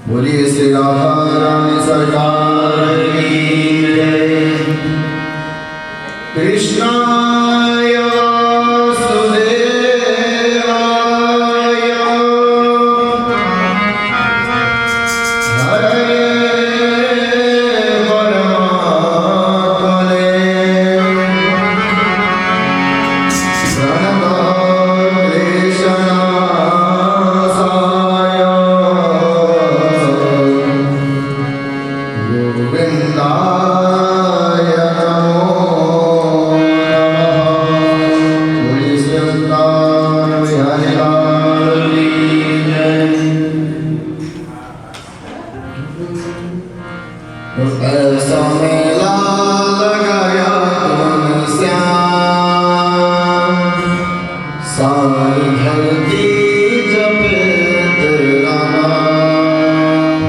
बोलिए श्री राधा रानी सरकार की जय। कृष्णाय वासुदेवाय हरये परमात्मने प्रणतक्लेशनाशाय गोविन्दाय नमो नमः। बोलिए श्री वृंदावन बिहारी लाल की जय। ऐसा मेला लगाया श्याम, सारी धरती जपे तेरा नाम।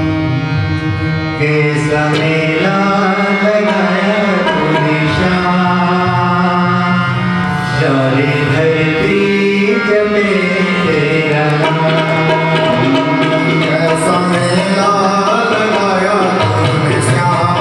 कैसा मेला लगाया तूने श्याम, सारी धरती जपे तेरा नाम। ऐसा मेला लगाया तूने श्याम,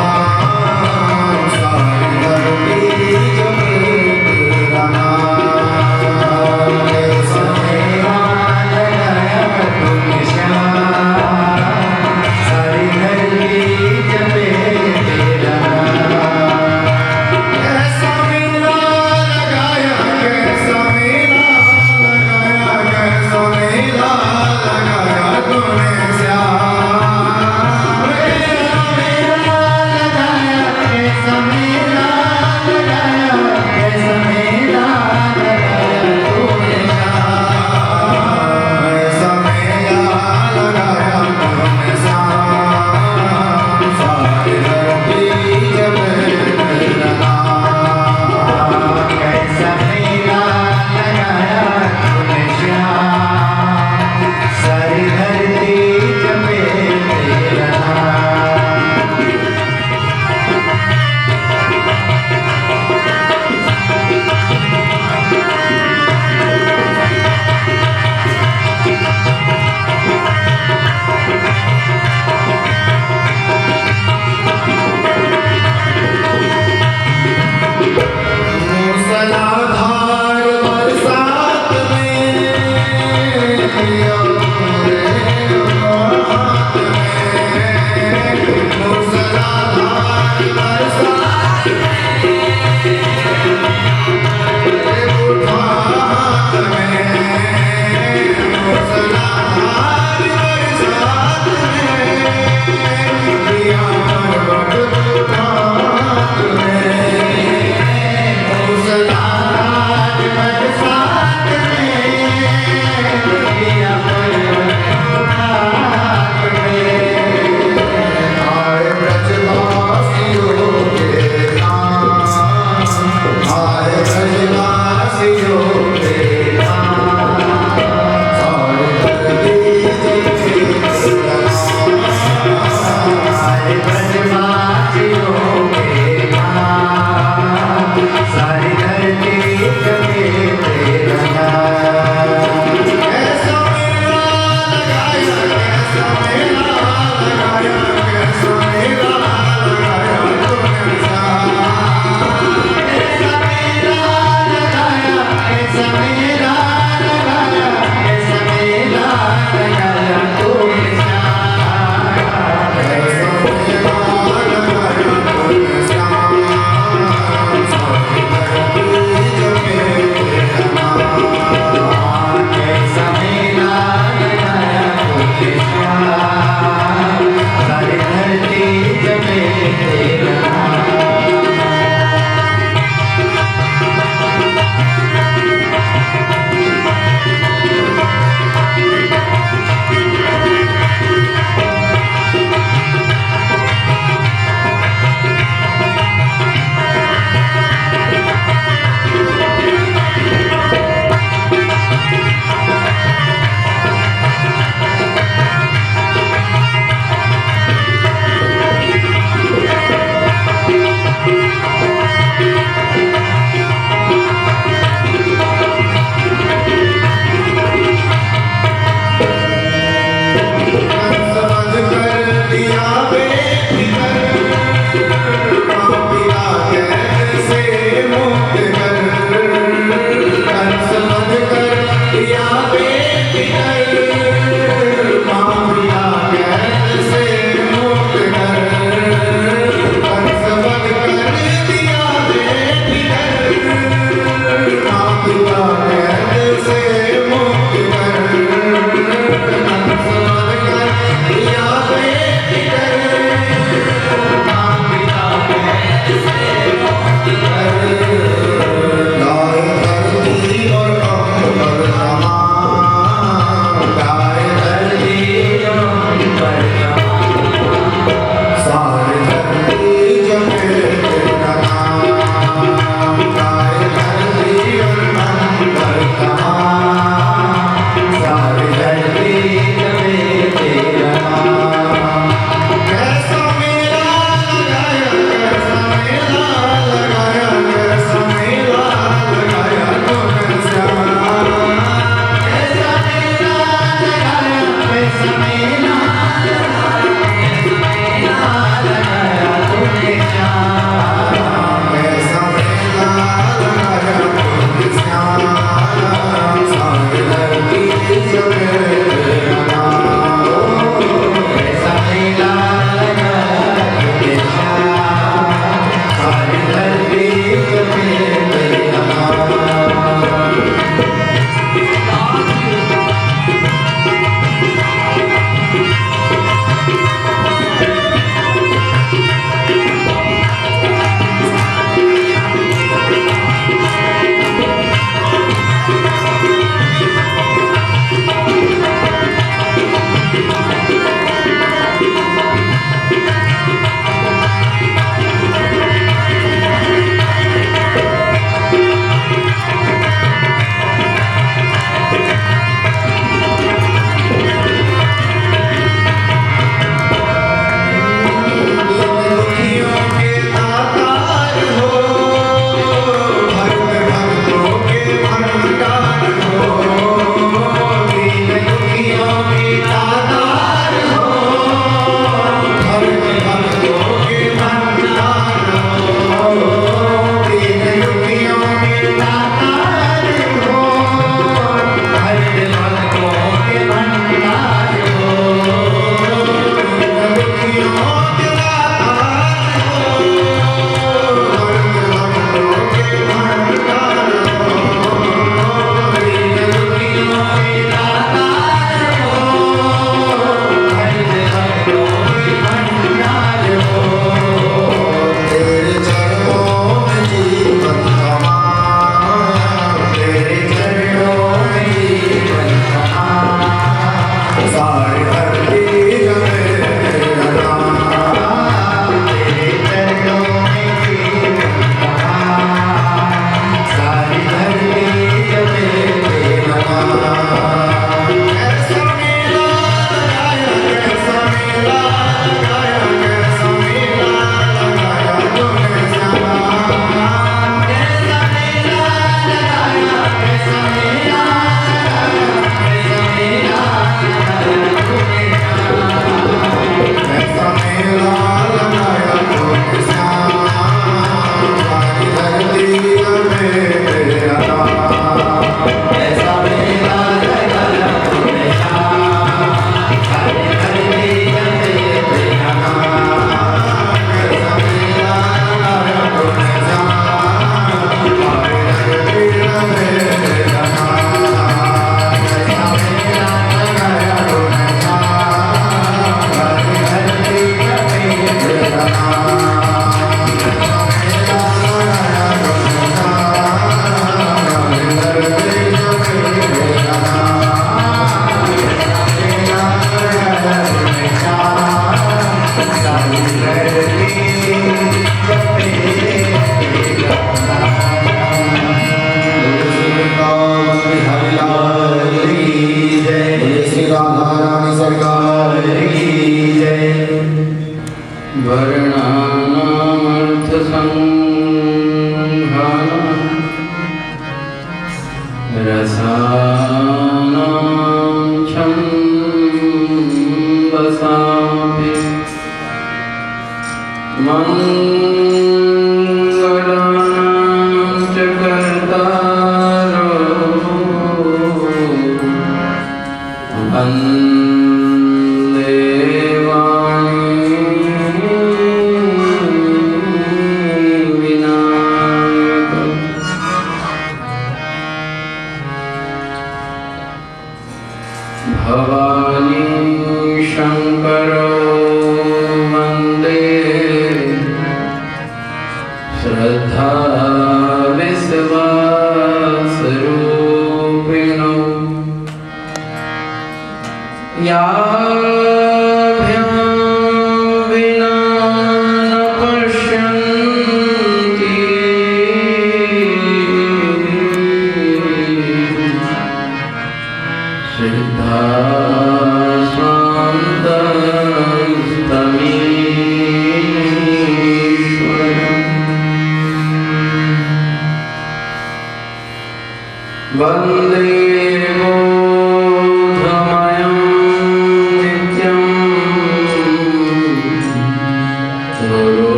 वर्णानामर्थसंहारं रसानां छन्दसामपि मंगलानां च कर्तारो वन्दे वाणी विनायकम्। भवानी शंकरो वन्दे श्रद्धा विश्वासरूपिणो याभ्यां विना न पश्यन्ति सिद्धास्वान्तस्तमीश्वरम्। वन्दे बोधमयं नित्यं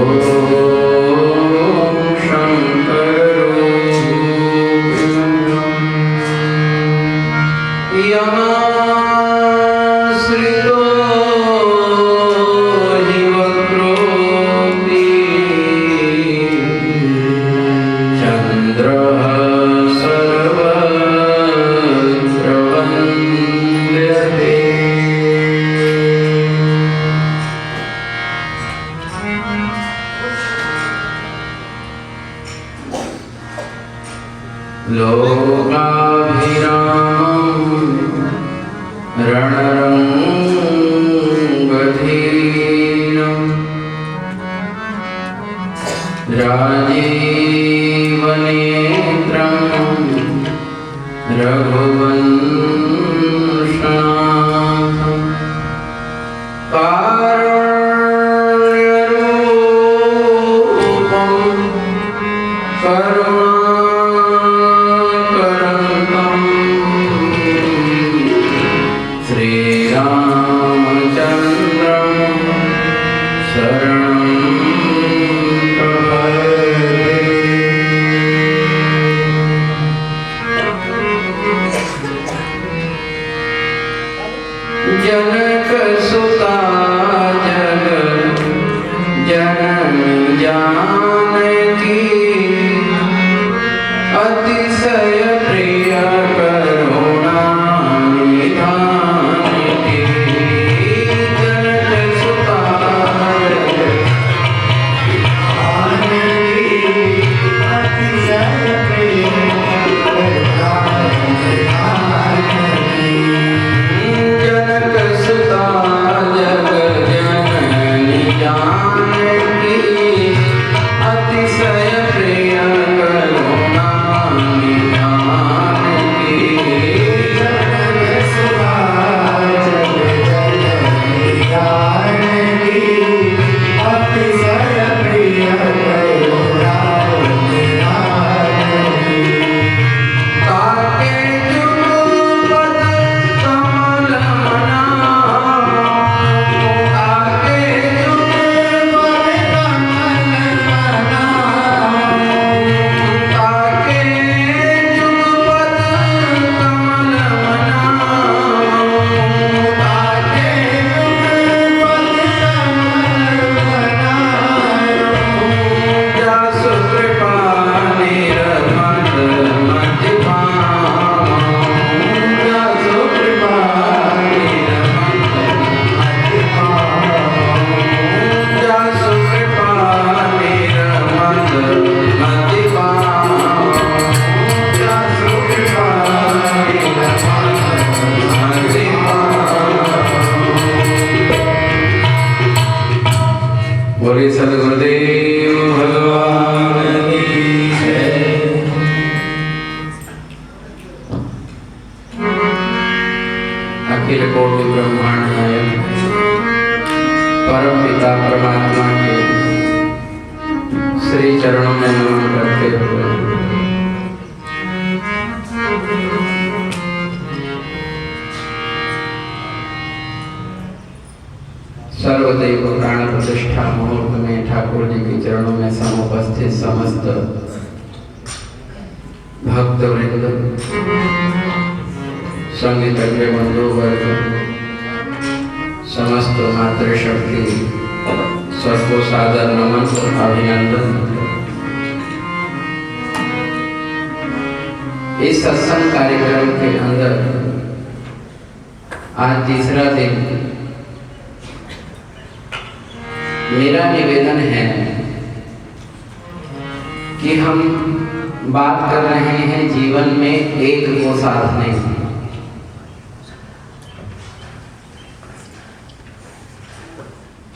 गुरुं शङ्कररूपिणम्। यमाश्रितो हि वक्रोऽपि चन्द्रः सर्वत्र वन्द्यते। लोकाभिरामं रणरङ्गधीरं राजीवनेत्रं रघुवंशनाथं कारुण्यरूपं करुणाकरं श्रीरामचन्द्रं शरणं प्रपद्ये। जनकसुता जगत् जननी जानकी अतिशय प्रिय करुणा निधानकी। जनकसुता जगत् अतिशय प्रिय करुणा निधानकी। जनकसुता जगत् जननी जानकी अतिशय प्रिय करुणा निधानकी। जनकसुता जगत् जननी जानकी अतिशय प्रिय करुणा निधानकी। काके जुगपद कमल मना, काके जुगपद कमल मना, काके जुगपद कमल मना, काके जुगपद कमल मना। जासु कृपा निरमत मति पावों, जासु कृपा निरमत मति पावों, जासु कृपा निरमत मति पावों, जासु कृपा निरमत मति पावों। बोले सद्गुरुदेव भगवान की जय। अखिल कोटि ब्रह्मांड नायक परम पिता परमात्मा के श्री चरणों में नमन करते हुए सर्वदैव प्राण प्रतिष्ठा मुहूर्त में ठाकुर जी के चरणों में समुपस्थित समस्त भक्त वृंद, संगीतज्ञ बंधु वर्ग, समस्त मातृशक्ति सबको सादर नमन और अभिनंदन। इस सत्संग कार्यक्रम के अंदर आज तीसरा दिन मेरा निवेदन है कि हम बात कर रहे हैं जीवन में एक को साधने की।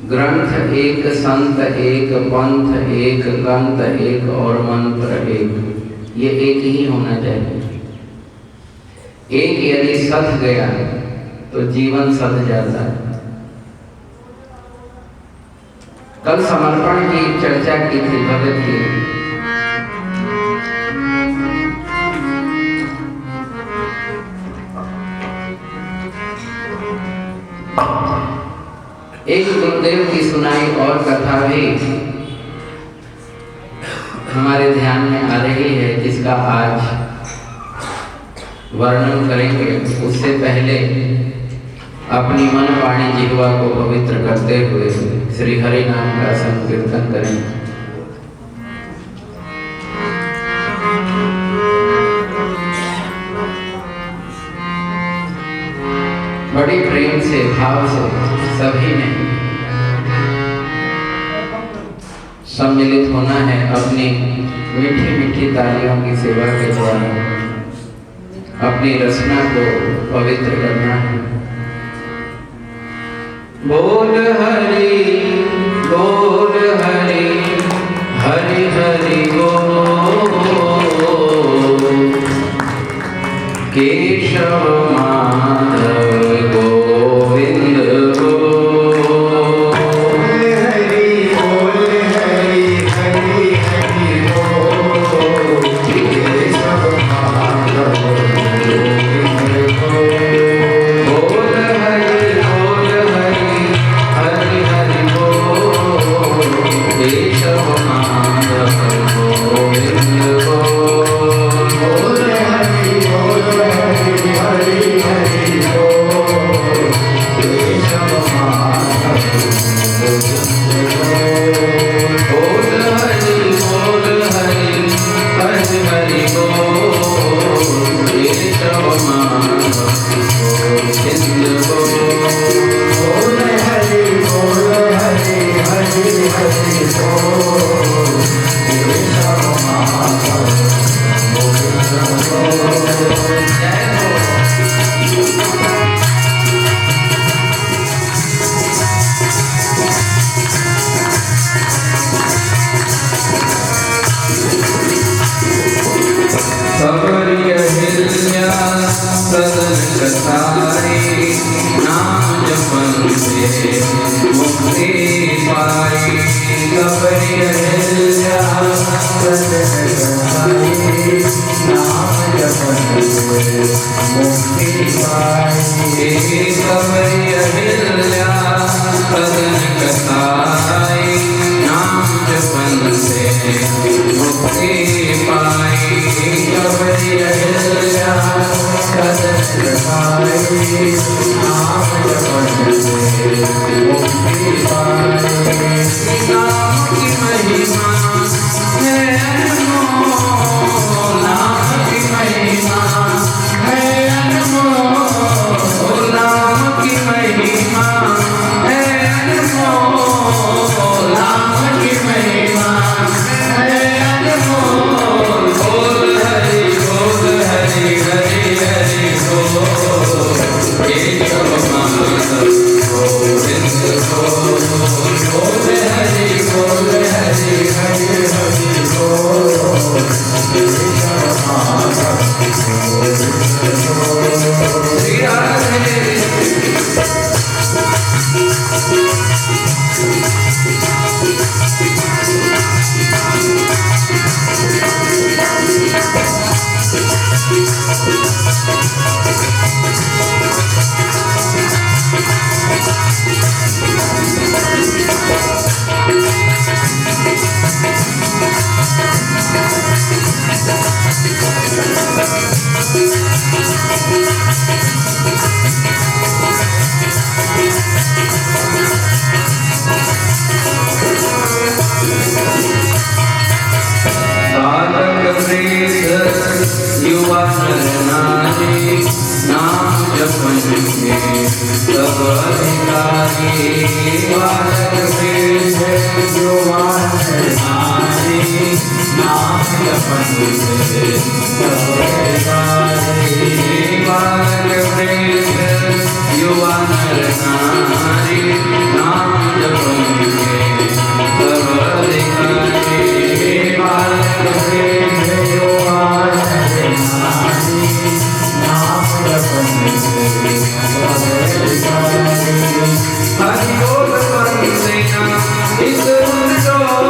ग्रंथ एक, संत एक, पंथ एक, ग्रंथ एक और मंत्र एक। ये एक ही होना चाहिए। एक यदि सध गया तो जीवन सध जाता है। कल समर्पण की चर्चा की थी भगत की। एक गुरुदेव की सुनाई और कथा भी हमारे ध्यान में आ रही है, जिसका आज वर्णन करेंगे। उससे पहले अपनी मन वाणी जिह्वा को पवित्र करते हुए श्री हरि नाम का संकीर्तन करें। बड़ी प्रेम से भाव से सभी ने सम्मिलित होना है। अपनी मीठी मीठी तालियों की सेवा के द्वारा अपनी रचना को पवित्र करना है। बोल हरि हरि हरि बोल। केशव माधव गोविंद बोल। हरि बोल हरि हरि हरि बोल। केशव माधव गोविंद बोल। बोल हरि हरि हरि बोल। केशव माधव गोविंद बोल। बोल हरि हरि हरि बोल। केशव माधव गोविंद बोल। बोल हरि हरि बोल। केशव माधव गोविंद बोल। बोल हरि हरि हरि बोल। केशव माधव गोविंद बोल। जय हो। सबरी अहिल्या सदन कसाई। नाम जपन से मुक्ति पाई। सबरी अहिल्या सदन कसाई। नाम जपन से मुक्ति पाई। सबरी अहिल्या सदन कसाई। नाम जपन से मुक्ति पाई। सबरी अहिल्या सदन कसाई। नाम जपन से मुक्ति पाई। नाम की महिमा है अनमोल। नाम की महिमा है अनमोल। नाम की महिमा है अनमोल। नाम की महिमा है अनमोल। बोल हरि हरि हरि बोल। केशव माधव गोविंद बोल। बोल हरि हरि हरि बोल। केशव माधव गोविंद बोल। श्री राधे। युवा नर नारी नाम जपने सब अधिकारी बालक श्रेष्ठ युवा नर नारी नाम जपने सब अधिकारी बालक श्रेष्ठ युवा नर नारी नाम जपने सब अधिकारी बालक श्रेष्ठ युवा हरि बोल वंदेना इस उन्नतोल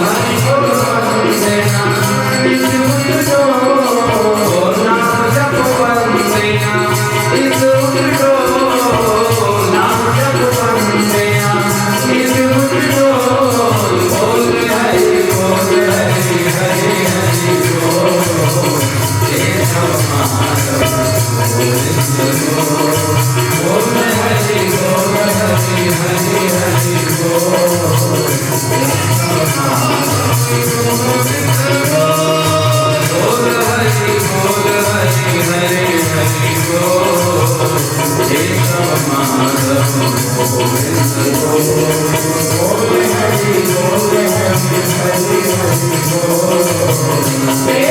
हरि बोल वंदेना इस उन्नतोल नाम जप वंदेना इस उन्नतोल नाम जप वंदेना इस उन्नतोल बोल हरि हरि हरि हरि बोल हे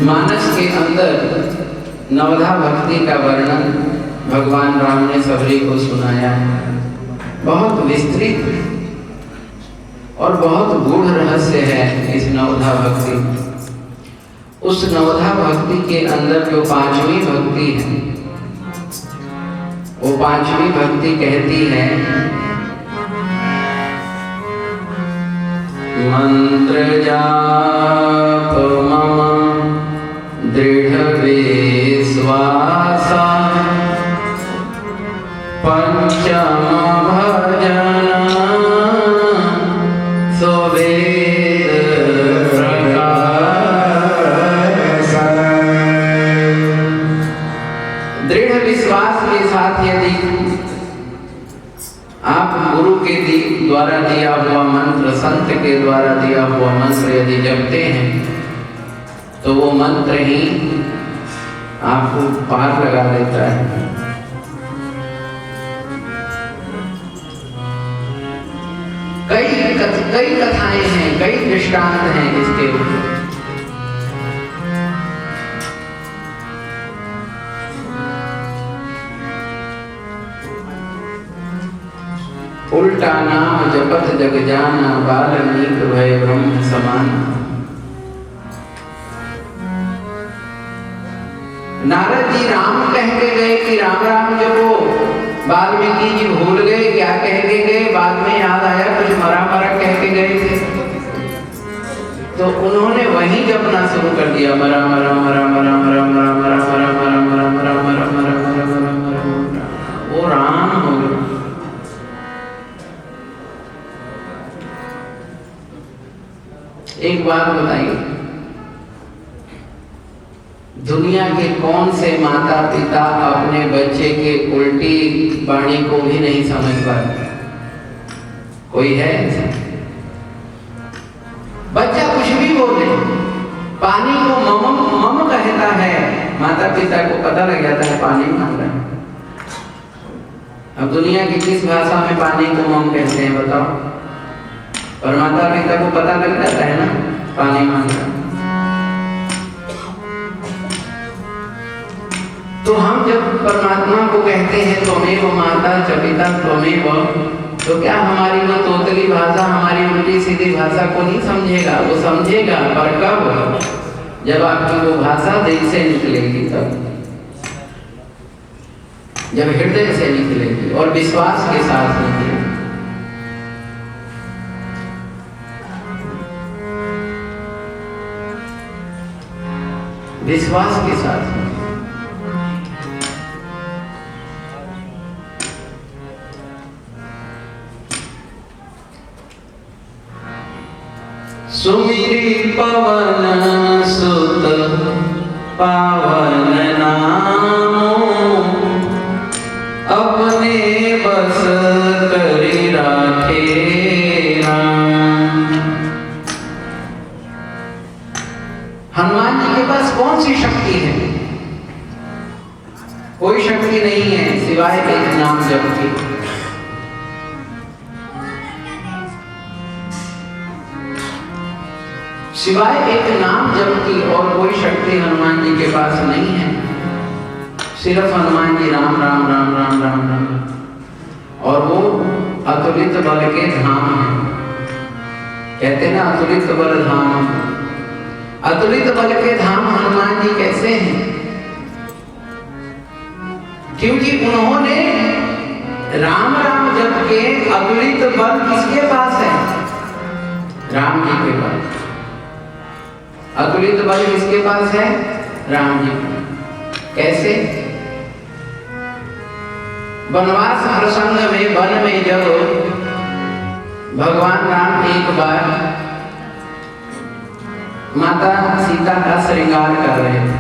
मानस के अंदर नवधा भक्ति का वर्णन भगवान राम ने सबरी को सुनाया है। बहुत विस्तृत और बहुत गूढ़ रहस्य है इस नवधा भक्ति। उस नवधा भक्ति के अंदर जो पांचवी भक्ति है, वो पांचवी भक्ति कहती है मंत्र जाप मम दृढ़ विश्वासा पंचम भजन सुवेद प्रकाश। दृढ़ विश्वास के साथ यदि आप गुरु के द्वारा दिया हुआ मंत्र, संत के द्वारा दिया हुआ मंत्र यदि जपते हैं तो वो मंत्र ही आपको पार लगा देता है। कई कथाएं हैं, कई दृष्टांत हैं इसके ऊपर। उल्टा नाम जपत जग जाना बाल्मीक भय ब्रह्म समान। नारद जी राम कह के गए कि राम राम जपो, वाल्मीकि जी भूल गए क्या कह के गए, बाद में याद आया कुछ मरा मरा कह के गए थे। तो तो उन्होंने वहीं जपना शुरू कर दिया, मरा मरा मरा मरा मरा मरा मरा मरा मरा मरा मरा मरा मरा मरा मरा मरा, वो राम हो गया। एक बात बताइए, दुनिया के कौन से माता पिता अपने बच्चे के उल्टी वाणी को भी नहीं समझ पाते? कोई है? बच्चा कुछ भी बोले, पानी को मम मम कहता है, माता पिता को पता लग जाता है पानी मांग रहा है। अब दुनिया की किस भाषा में पानी को मम कहते हैं बताओ? और माता पिता को पता लग जाता है ना पानी मांग रहा है। तो हम जब परमात्मा को कहते हैं त्वमेव माता च पिता त्वमेव, तो क्या हमारी वो तोतली भाषा, हमारी उल्टी सीधी भाषा को नहीं समझेगा? वो समझेगा, पर कब? जब आपकी वो भाषा दिल से निकलेगी, तब जब हृदय से निकलेगी और विश्वास के साथ निकलेगी। विश्वास के साथ सुमिरी पवन सुत पावन नामो, अपने बस करी राखे राम। हनुमान जी के पास कौन सी शक्ति है? कोई शक्ति नहीं है सिवाय एक नाम जप की। सिवाय एक नाम जप की और कोई शक्ति हनुमान जी के पास नहीं है। सिर्फ हनुमान जी राम राम राम राम राम राम, और वो अतुलित बल के धाम है। कहते हैं ना अतुलित बल धाम। अतुलित बल के धाम हनुमान जी कैसे हैं? क्योंकि उन्होंने राम राम जप के अतुलित बल किसके पास है? राम जी के पास। अतुलित बल किसके पास है? राम जी। कैसे? वनवास प्रसंग में वन में जब भगवान राम एक बार माता सीता का श्रृंगार कर रहे थे,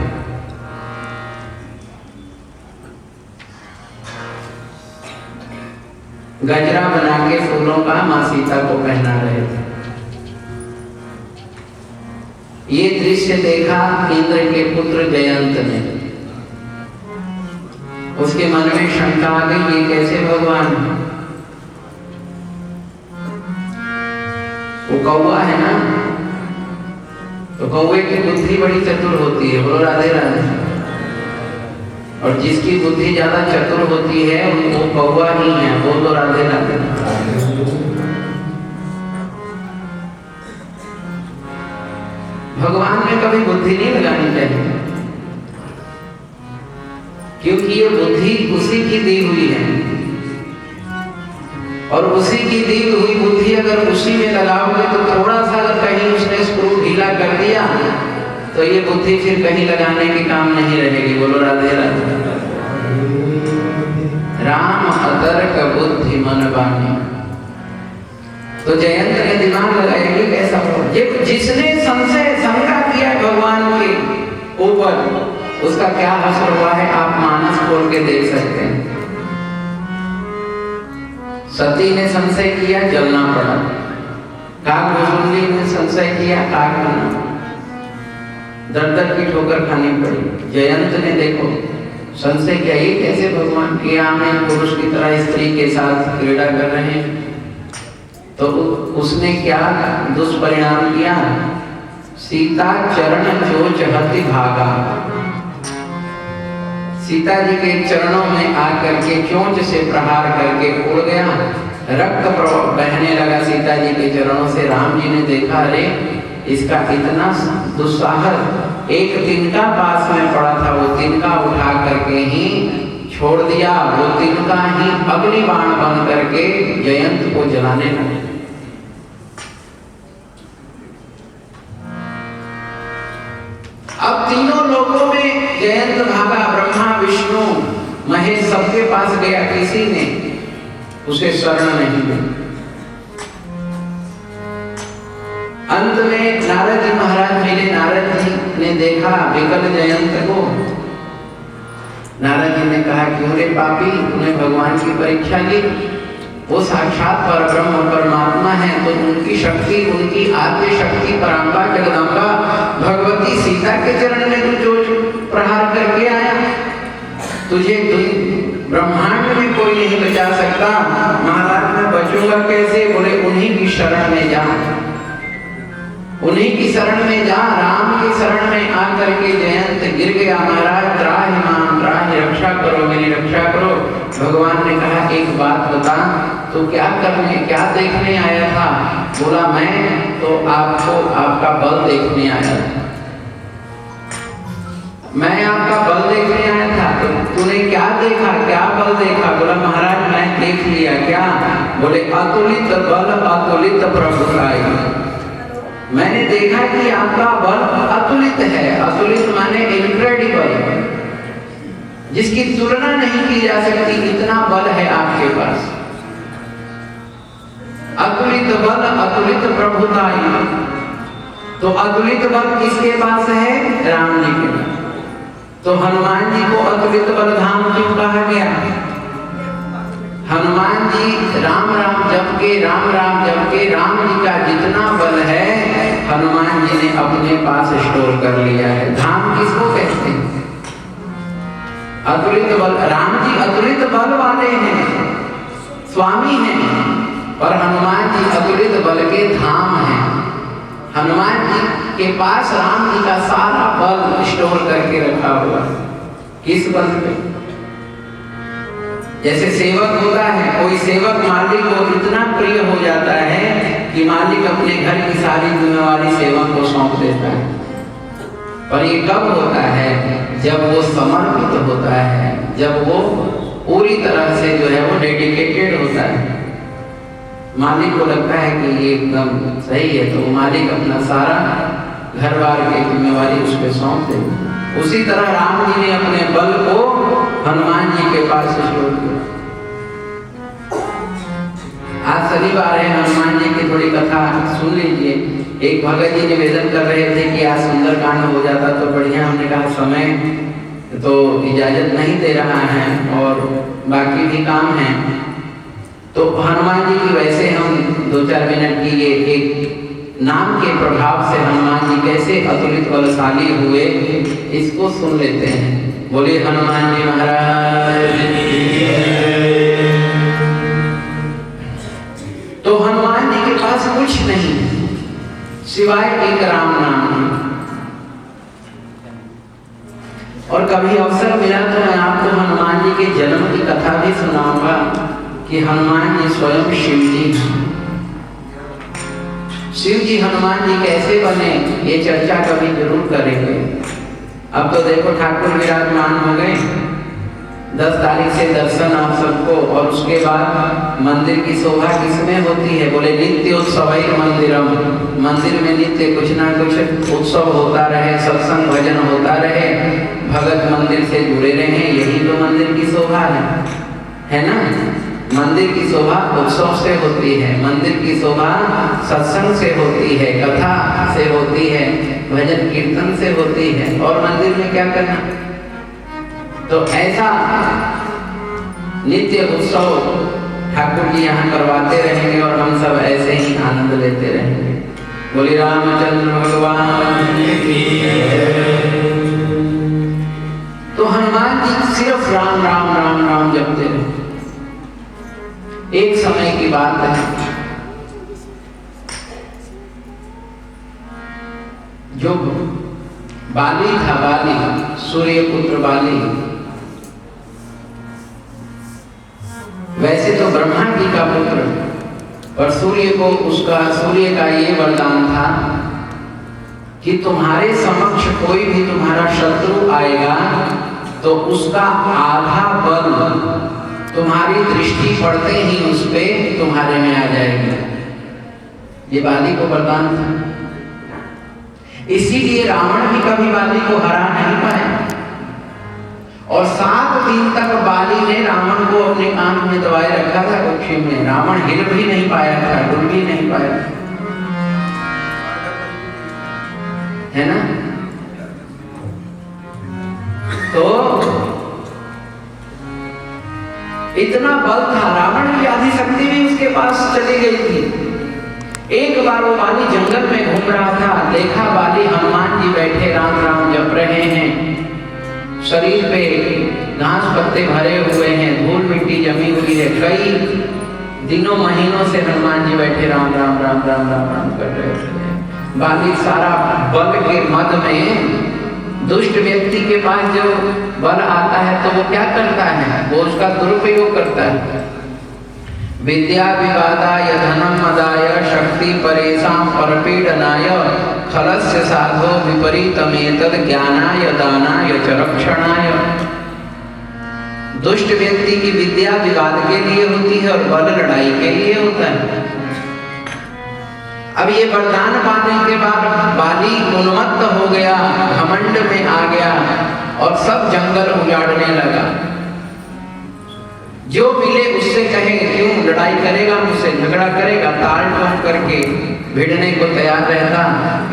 गजरा बना के फूलों का मां सीता को पहना रहे थे। ये दृश्य देखा इंद्र के पुत्र जयंत ने। उसके मन में शंका आ गई, ये कैसे भगवान? वो कौवा है ना, तो कौवे की बुद्धि बड़ी चतुर होती है। बोलो राधे राधे। और जिसकी बुद्धि ज्यादा चतुर होती है वो कौवा ही है। बोलो राधे राधे। भगवान ने कभी बुद्धि नहीं लगानी चाहिए, क्योंकि ये बुद्धि उसी की दी हुई है, और उसी की दी हुई बुद्धि अगर उसी में लगाओगे तो थोड़ा सा अगर कहीं उसने स्क्रू ढीला कर दिया तो ये बुद्धि फिर कहीं लगाने के काम नहीं रहेगी। बोलो राधे राधे। राम अतर्क बुद्धि मन बानी। तो जयंत ने दिमाग लगाया कि कैसा हो। जिसने संशय शंका किया है भगवान के ऊपर, उसका क्या असर हुआ है आप मानस खोल के देख सकते हैं। सती ने संशय किया, जलना पड़ा। काकभुजुंडी ने संशय किया, आग बना, दर की ठोकर खानी पड़ी। जयंत ने देखो संशय किया, ये कैसे भगवान के आम पुरुष की तरह स्त्री के साथ क्रीड़ा कर रहे हैं। तो उसने क्या दुष्परिणाम किया? सीता चरण चोच हति भागा। सीता जी के चरणों में आकर के चोंच से प्रहार करके उड़ गया, रक्त बहने लगा सीता जी के चरणों से। राम जी ने देखा, अरे इसका इतना दुस्साहस। एक तिनका पास में पड़ा था, वो तिनका उठा करके ही छोड़ दिया। वो तिनका ही अग्निबाण बन करके जयंत को जलाने लगे। लोगों में जयंत भागा, ब्रह्मा विष्णु महेश सबके पास गया, किसी ने उसे शरण नहीं दी। अंत में नारद जी महाराज मिले। नारद जी ने देखा विकल जयंत को। नारद जी ने कहा, क्यों रे पापी, तूने भगवान की परीक्षा ली? वो साक्षात परब्रह्म परमात्मा है, तो उनकी शक्ति, उनकी आद्य शक्ति परांबा जगदम्बा भगवती सीता के चरण में तू जो प्रहार करके आया, तुझे ब्रह्मांड में कोई नहीं बचा सकता। महाराज मैं बचूंगा कैसे? बोले उन्हीं की शरण में जा, उन्हीं की शरण में जा। राम की शरण में आकर के जयंत गिर गया। महाराज त्राहि मां त्राहि, रक्षा करो, मेरी रक्षा करो। भगवान ने कहा, एक बात बता, तो क्या करने, क्या देखने आया था? बोला, मैं तो आपको आपका बल देखने आया था, मैं आपका बल देखने आया था। तो तूने क्या देखा, क्या बल देखा? बोला, महाराज मैं देख लिया। क्या? बोले, अतुलित बल अतुलित प्रभुताई। मैंने देखा कि आपका बल अतुलित है। अतुलित माने इनक्रेडिबल, जिसकी तुलना नहीं की जा सकती, इतना बल है आपके पास। अतुलित बल अतुलित प्रभुताई। तो अतुलित बल किसके पास है? राम जी के पास। तो हनुमान जी को अतुलित बल धाम क्यों कहा गया? हनुमान जी राम राम जप के, राम राम जप के, राम जी का जितना बल है हनुमान जी ने अपने पास स्टोर कर लिया है। धाम किसको कहते हैं? अतुलित बल। राम जी अतुलित बल वाले हैं, स्वामी हैं, और हनुमान जी अतुलित बल के धाम हैं। हनुमान जी के पास राम जी का सारा बल स्टोर करके रखा हुआ। किस बल पे? जैसे सेवक होता है, कोई सेवक मालिक को इतना प्रिय हो जाता है कि मालिक अपने घर की सारी जिम्मेवारी सेवक को सौंप देता है। पर ये कब होता है? जब वो समर्पित होता है, जब वो पूरी तरह से जो है वो डेडिकेटेड होता है। मालिक को लगता है कि ये एकदम सही है, तो मालिक अपना सारा घर बार की जिम्मेवारी उस पर सौंप देता है। उसी तरह राम जी ने अपने बल को हनुमान जी के पास स्टोर किया। आज शनिवार है, हनुमान जी की थोड़ी कथा सुन लीजिए। एक भगत जी निवेदन कर रहे थे कि आज सुंदर कांड हो जाता तो बढ़िया। हमने कहा समय तो इजाजत नहीं दे रहा है और बाकी भी काम है, तो हनुमान जी की वैसे हम 2-4 मिनट की ये एक नाम के प्रभाव से हनुमान जी कैसे अतुलित बलशाली हुए, इसको सुन लेते हैं। बोलिए हनुमान जी महाराज। तो हनुमान जी के पास कुछ नहीं सिवाय एक राम नाम। और कभी अवसर मिला तो मैं आपको हनुमान जी के जन्म की कथा भी सुनाऊंगा कि हनुमान जी स्वयं शिव जी। शिव जी हनुमान जी कैसे बने, ये चर्चा कभी जरूर करेंगे। अब तो देखो ठाकुर विराजमान हो गए, 10 तारीख से दर्शन आप सबको। और उसके बाद मंदिर की शोभा किसमें होती है? बोले नित्य उत्सवई मंदिरम। मंदिर में नित्य कुछ ना कुछ उत्सव होता रहे, सत्संग भजन होता रहे, भगत मंदिर से जुड़े रहे, यही तो मंदिर की शोभा है ना। मंदिर की शोभा उत्सव से होती है, मंदिर की शोभा सत्संग से होती है, कथा से होती है, भजन कीर्तन से होती है। और मंदिर में क्या करना? तो ऐसा नित्य उत्सव ठाकुर जी यहाँ करवाते रहेंगे और हम सब ऐसे ही आनंद लेते रहेंगे। बोले रामचंद्र भगवान की। तो हनुमान जी सिर्फ राम राम राम राम जपते रहे। एक समय की बात है, जो बाली था, बाली सूर्य पुत्र बाली, वैसे तो ब्रह्मा जी का पुत्र, पर सूर्य का ये वरदान था कि तुम्हारे समक्ष कोई भी तुम्हारा शत्रु आएगा तो उसका आधा बल तुम्हारी दृष्टि पड़ते ही उस पे तुम्हारे में आ जाएगी। ये बाली को वरदान था। इसीलिए रावण भी कभी बाली को हरा नहीं पाया। और 7 दिन तक बाली ने रावण को अपने कान में दबाए रखा था कुक्षी में। रावण हिल भी नहीं पाया था, डुल भी नहीं पाया, है ना। तो इतना बल था, रावण की आधी शक्ति भी उसके पास चली गई थी। एक बार वो बाली जंगल में घूम रहा था, देखा बाली हनुमान जी बैठे राम राम जप रहे हैं, शरीर पे घास पत्ते भरे हुए हैं, धूल मिट्टी जमी हुई है, कई दिनों महीनों से हनुमान जी बैठे राम राम राम राम राम राम कर रहे थे। बाली सारा बल के मद में, दुष्ट व्यक्ति के पास जो बल आता है तो वो क्या करता है, वो उसका दुरुपयोग करता है। विद्या विवादाय धनम मदाय शक्ति परेशान परपीडनाय खलस्य साधो विपरीतमेतद ज्ञानाय दानाय च रक्षणाय। दुष्ट व्यक्ति की विद्या विवाद के लिए होती है और बल लड़ाई के लिए होता है। अब ये वरदान पाने के बाद बाली उन्मत्त हो गया, घमंड में आ गया और सब जंगल उजाड़ने लगा। जो मिले उससे कहे, क्यों लड़ाई करेगा मुझसे, झगड़ा करेगा, ताल ठोक करके भिड़ने को तैयार रहता।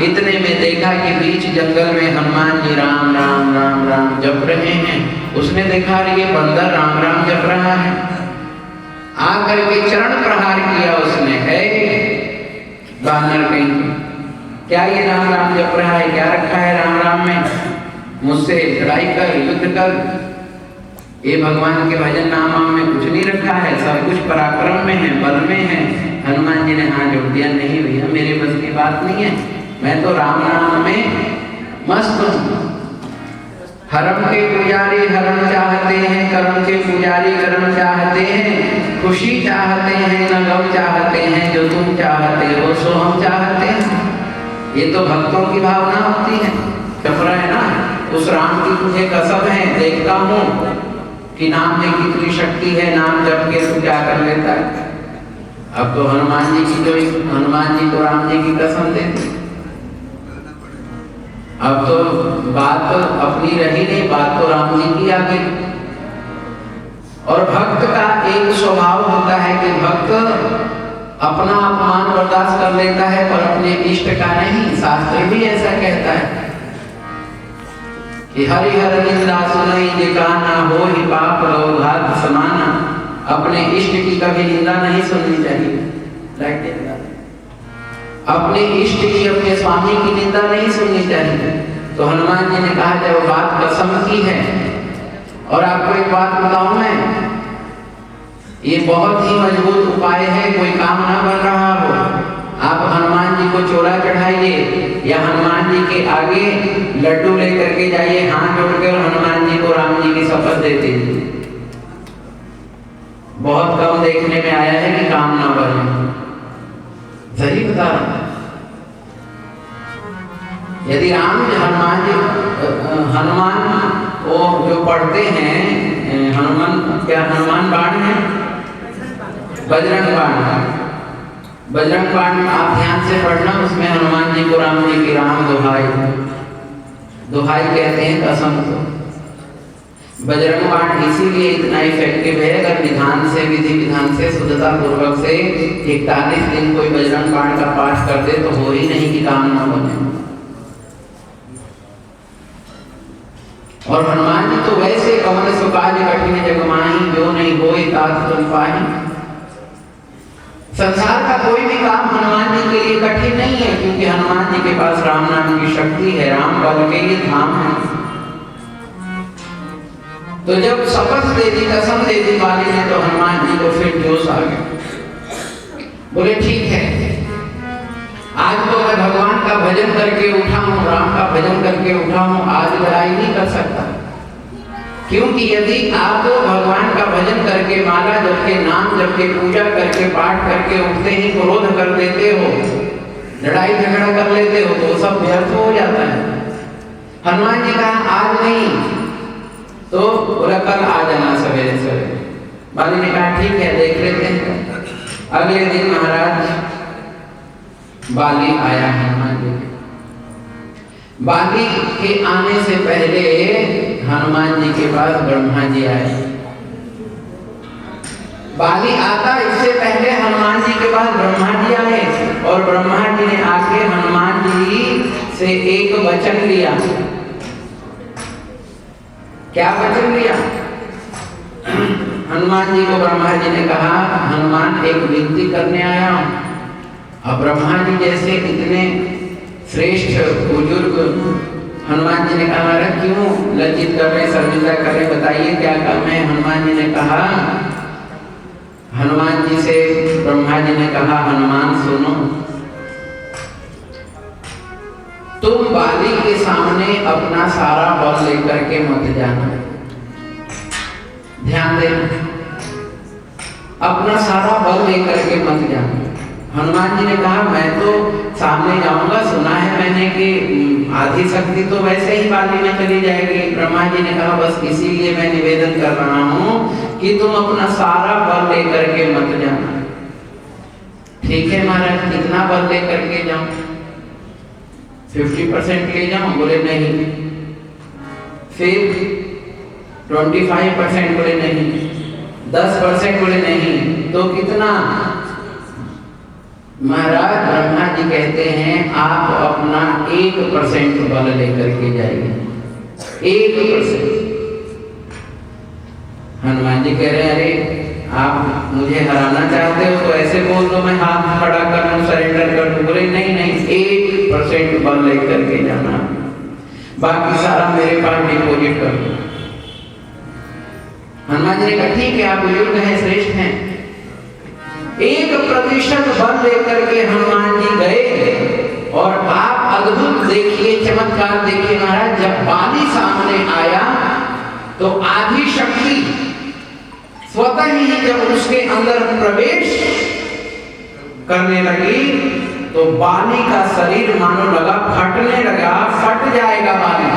इतने में देखा कि बीच जंगल में हनुमान जी राम राम राम राम जप रहे हैं। उसने देखा ये बंदर राम राम जप रहा है, आकर के चरण प्रहार किया उसने। है बानर कहीं, क्या ये राम राम जप रहा है, क्या रखा है राम राम में, मुझसे लड़ाई कर, युद्ध कर। ये भगवान के भजन नाम में कुछ नहीं रखा है, सब कुछ पराक्रम में है, बल में है। हनुमान जी ने हाथ जोड़ दिया, नहीं भैया मेरे बस की बात नहीं है, मैं तो राम नाम में मस्त हूँ। हरम के पुजारी हरम चाहते हैं, करम के पुजारी करम चाहते हैं, खुशी चाहते हैं न गम चाहते हैं, जो तुम चाहते हो सो हम चाहते हैं। ये तो भक्तों की भावना होती है। जप रहा है ना, उस राम की तुझे कसम है, देखता हूँ कि नाम में कितनी शक्ति है, नाम जप के तू क्या कर लेता है। अब तो हनुमान जी की, जो हनुमान जी को राम जी की कसम देते, अब तो बात तो अपनी रही नहीं, बात तो राम जी की आ गई। और भक्त का एक स्वभाव होता है कि भक्त अपना अपमान बर्दाश्त कर लेता है पर अपने इष्ट का नहीं। शास्त्र भी ऐसा कहता है कि हरिहर निंदा सुनई जिकाना हो ही पाप लौघात समाना। अपने इष्ट की कभी निंदा नहीं सुननी चाहिए, अपने इष्ट की, अपने स्वामी की निंदा नहीं सुननी चाहिए। तो हनुमान जी ने कहा जब बात कसम की है, और आपको एक बात बताऊं मैं, ये बहुत ही मजबूत उपाय है। कोई काम ना बन रहा हो, आप हनुमान जी को चोला चढ़ाइए या हनुमान जी के आगे लड्डू लेकर के जाइए, हाथ जोड़कर हनुमान जी को राम जी की शपथ दे दीजिए। बहुत कम देखने में आया है कि काम ना बने, सही बता रहा हूं। यदि राम हनुमान जी, हनुमान वो जो पढ़ते हैं, हनुमान क्या, हनुमान बाण है, बजरंग बाण, बजरंग बाण आप ध्यान से पढ़ना। उसमें हनुमान जी को राम जी की राम दुहाई, दुहाई कहते हैं कसम को। बजरंग बाण इसीलिए इतना इफेक्टिव है, अगर विधान से, विधि विधान से, शुद्धता पूर्वक से 41 दिन कोई बजरंग बाण का पाठ कर दे तो हो ही नहीं कि काम ना बने। और हनुमान जी तो वैसे कमल सुकाज कठिन जग माही, जो नहीं होए तात तुम पाही। संसार का कोई भी काम हनुमान जी के लिए कठिन नहीं है, क्योंकि हनुमान जी के पास राम नाम की शक्ति है, राम बल के लिए धाम है। तो जब शपथ दे दी, कसम दे दी बाली ने, तो हनुमान जी को फिर जोश आ गया। बोले ठीक है, आज तो मैं भगवान का भजन करके उठा हूँ, राम का भजन करके उठा हूँ, आज लड़ाई नहीं कर सकता। क्योंकि यदि आप भगवान का भजन करके, माला जप के, नाम जप के, पूजा करके, पाठ करके उठते ही क्रोध कर देते हो, लड़ाई झगड़ा कर लेते हो, तो सब व्यर्थ हो जाता है। हनुमान जी कहा आज नहीं, तो बोला कल आ जाना सवेरे सवेरे। बाली ने कहा ठीक है, देख लेते हैं। अगले दिन महाराज बाली आया हनुमान जी, बाली के आने से पहले हनुमान जी के पास ब्रह्मा जी आए। बाली आता इससे पहले हनुमान जी के पास ब्रह्मा जी आए और ब्रह्मा जी ने आके हनुमान जी से एक वचन लिया। क्या वचन लिया? हनुमान जी को ब्रह्मा जी ने कहा, हनुमान एक विनती करने आया हूं। अब ब्रह्मा जी जैसे इतने श्रेष्ठ बुजुर्ग, हनुमान जी ने कहा महाराज क्यों लज्जित कर रहे, शर्मिंदा कर रहे, बताइए क्या काम है। हनुमान जी ने कहा, हनुमान जी से ब्रह्मा जी ने कहा, हनुमान सुनो, तुम बाली के सामने अपना सारा बल लेकर के मत जाना। ध्यान देना, अपना सारा बल लेकर के मत जाना। हनुमान जी ने कहा मैं तो सामने जाऊंगा, सुना है मैंने कि आधी शक्ति तो वैसे ही बाली में चली जाएगी। ब्रह्मा जी ने कहा बस इसीलिए मैं निवेदन कर रहा हूं कि तुम अपना सारा बल लेकर के मत जाना। ठीक है महाराज, कितना बल लेकर के जाऊं? 50% ले जाऊं? बोले नहीं। फिर 25% बोले नहीं। 10% बोले नहीं। तो कितना? महाराज ब्रह्मा जी कहते हैं आप अपना 1% बल लेकर के जाइए। 1%। हनुमान जी कह रहे हैं अरे आप मुझे हराना चाहते हो तो ऐसे बोल दो, मैं हाथ खड़ा कर लूं, सरेंडर कर दूं। बोले नहीं नहीं, 1% बल लेकर के जाना, बाकी सारा मेरे पास डिपोजिट कर दो। हनुमान जी ने कहा ठीक है, आप बुजुर्ग हैं, श्रेष्ठ हैं। 1% बल लेकर के हनुमान जी गए और आप अद्भुत देखिए, चमत्कार देखिए महाराज। जब बाली सामने आया तो आधी शक्ति स्वतः ही जब उसके अंदर प्रवेश करने लगी तो बाली का शरीर मानो लगा फटने लगा, फट जाएगा बाली।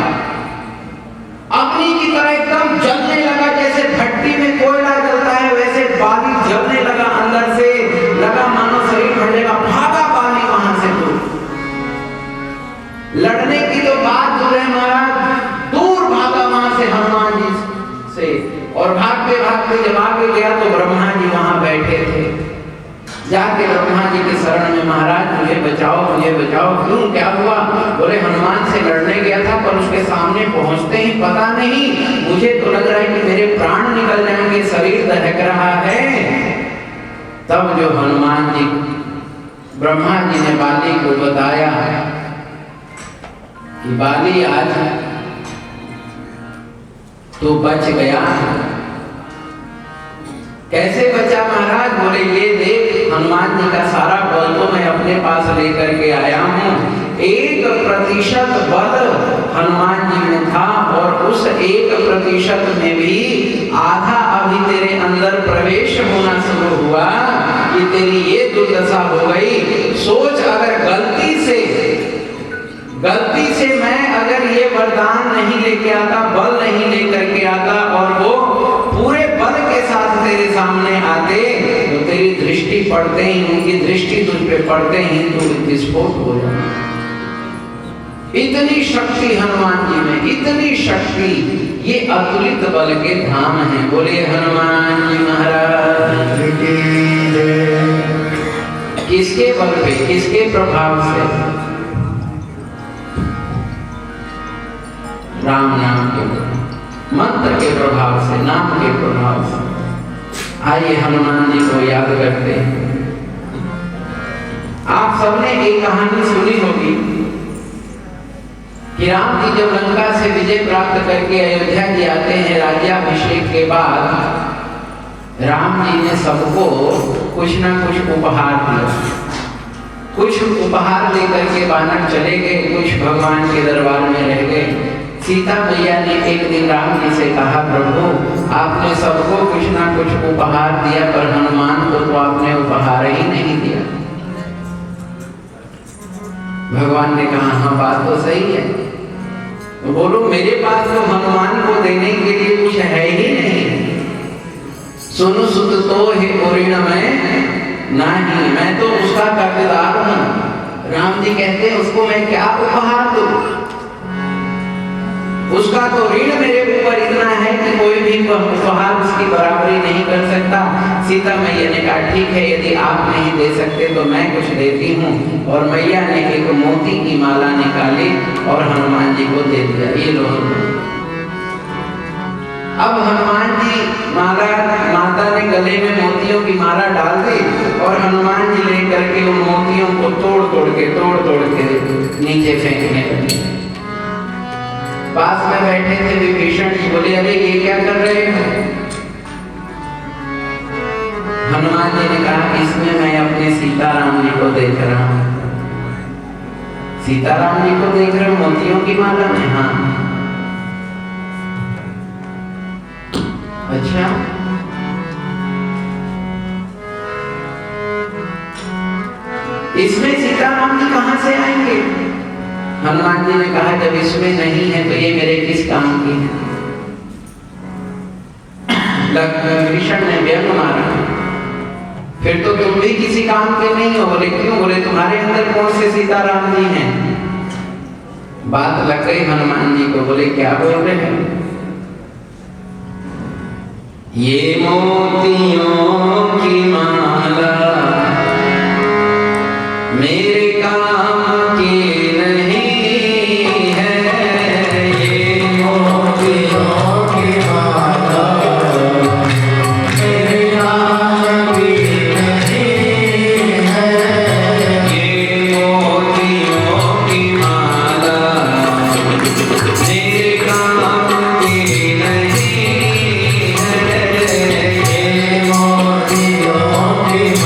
अग्नि की तरह एकदम जलने लगा, जैसे भट्टी में कोयला जलता है वैसे बाली जलने लगा, अंदर से लगा मानो शरीर फट जाएगा। भागा बाली वहां से दूर। लड़ने की तो बात दूर है महाराज, दूर भागा वहां से हनुमान जी से। और भागते भागते जब आगे गया तो ब्रह्मा जी वहां बैठे थे। जाके ब्रह्मा जी के शरण में, महाराज मुझे बचाओ, मुझे बचाओ। क्यों, क्या हुआ? बोले हनुमान से लड़ने गया था पर उसके सामने पहुंचते ही पता नहीं, मुझे तो लग रहा है कि मेरे प्राण निकल जाएंगे, शरीर दहक रहा है। तब जो हनुमान जी, ब्रह्मा जी ने बाली को बताया कि बाली आज तो बच गया। कैसे बचा महाराज? बोले ये देख, हनुमान जी का सारा बल तो मैं अपने पास लेकर के आया हूं। 1% बल हनुमान जी में था और उस 1% में भी आधा अभी तेरे अंदर प्रवेश होना शुरू हुआ कि तेरी ये दुर्दशा हो गई। सोच, अगर गलती से मैं अगर ये वरदान नहीं लेके आता, बल नहीं लेकर के आता और वो पूरे बल के साथ तेरे सामने आते तो तेरी दृष्टि पड़ते ही, उनकी दृष्टि तुझ पे पड़ते ही तो विस्फोट हो जाए। इतनी शक्ति हनुमान जी में, इतनी शक्ति, ये अतुलित बल के धाम है। बोले हनुमान जी महाराज की जय। किसके बल पे, किसके प्रभाव से? राम नाम के, मंत्र के प्रभाव से, नाम के प्रभाव से। आइए हनुमान जी को याद करते हैं। आप सबने एक कहानी सुनी होगी कि राम जी जब लंका से विजय प्राप्त करके अयोध्या जी आते हैं, राज्याभिषेक के बाद राम जी ने सबको कुछ ना कुछ उपहार दिया। कुछ उपहार देकर के बानर चले गए, कुछ भगवान के दरबार में रह गए। सीता मैया ने एक दिन राम जी से कहा, प्रभु आपने सबको कुछ ना कुछ उपहार दिया पर हनुमान को तो आपने उपहार ही नहीं दिया। भगवान ने कहा हाँ बात तो सही है। तो बोलो मेरे पास तो हनुमान को देने के लिए कुछ है ही नहीं। सुनु सुत तो हे ओरिण में नहीं, मैं तो उसका कर्जदार हूं। राम जी कहते हैं उसको मैं क्या उपहार दूं? उसका तो ऋण मेरे ऊपर इतना है कि कोई भी त्योहार उसकी बराबरी नहीं कर सकता। सीता मैया ने कहा ठीक है, यदि आप नहीं दे सकते तो मैं कुछ देती हूँ। और मैया ने एक मोती की माला निकाली और हनुमान जी को दे दिया, ये लो। अब हनुमान जी माता ने गले में मोतियों की माला डाल दी और हनुमान जी लेकर के उन मोतियों को तोड़ तोड़ के नीचे फेंकने लगे। पास में बैठे थे विभीषण जी, बोले अरे ये क्या कर रहे हो? हनुमान जी ने कहा इसमें मैं अपने सीताराम जी को देख रहा हूं। सीताराम जी को देख रहे हो मोतियों की माला में? हाँ। अच्छा, इसमें सीताराम जी कहां से आएंगे? हनुमान जी ने कहा जब इसमें नहीं है तो ये मेरे किस काम की है? विभीषण ने व्यंग मारा, फिर तो तुम भी किसी काम के नहीं हो। बोले क्यों? बोले तुम्हारे अंदर कौन से सीताराम जी हैं? बात लग गई हनुमान जी को। बोले क्या बोल रहे हैं? ये मोतियों की माला मेरे काम की नहीं है। ये मोतियों की माला मेरे काम की नहीं है। ये मोतियों की माला मेरे काम की नहीं है। ये मोतियों की माला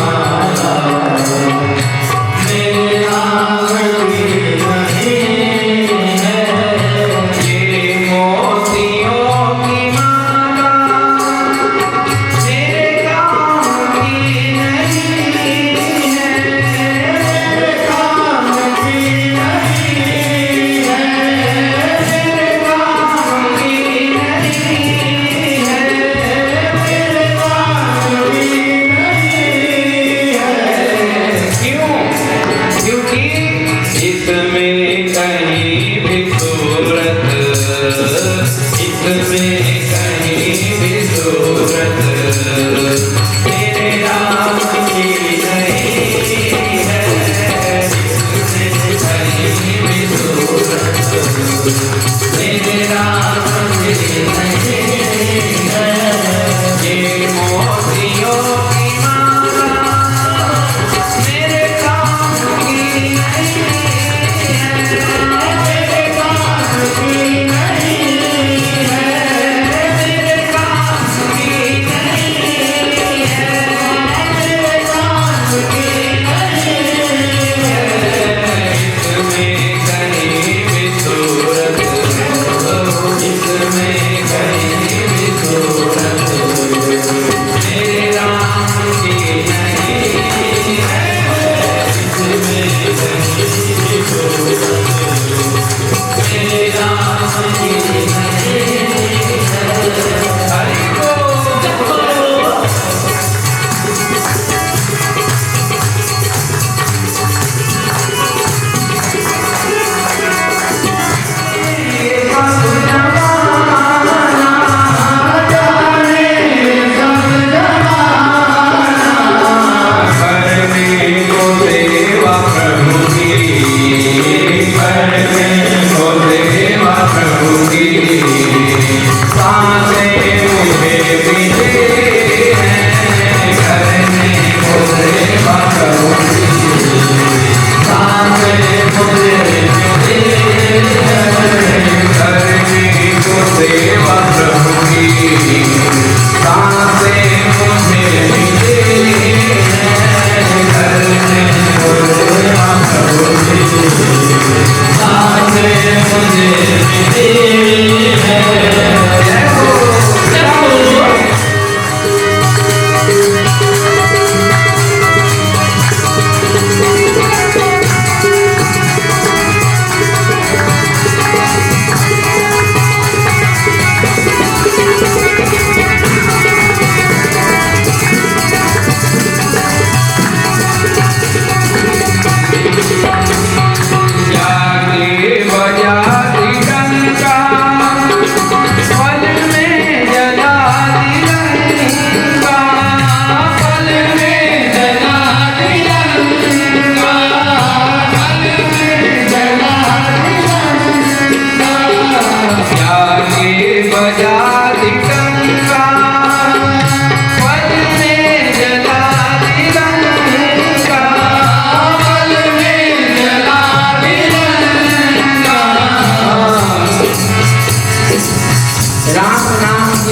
बजा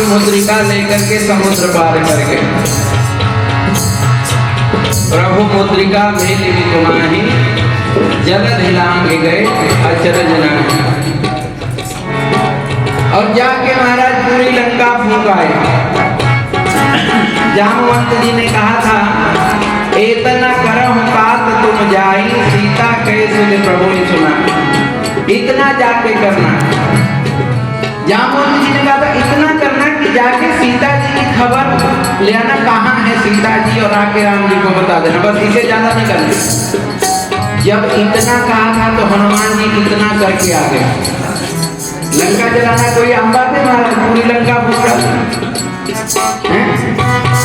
मुद्रिका लेकर के समुद्र पार कर गए। प्रभु मुद्रिका भेली विकुमाही, जल धिलांग गए अचरज नाही। और जाके महाराज पूरी लंका फूंक आए। जामवंत जी ने कहा था, एतना करम तात तुम जाई, सीता कहे सुने प्रभु ने सुना। इतना जाके करना। जामवंत जी ने कहा था इतना करना कि जाके सीता जी की खबर ले आना, कहाँ है सीता जी, और आके राम जी को बता देना, बस इसे ज्यादा नहीं करना। जब इतना कहा था तो हनुमान जी इतना करके आ गए। लंका जलाना कोई आम बात है महाराज, पूरी लंका फूंका।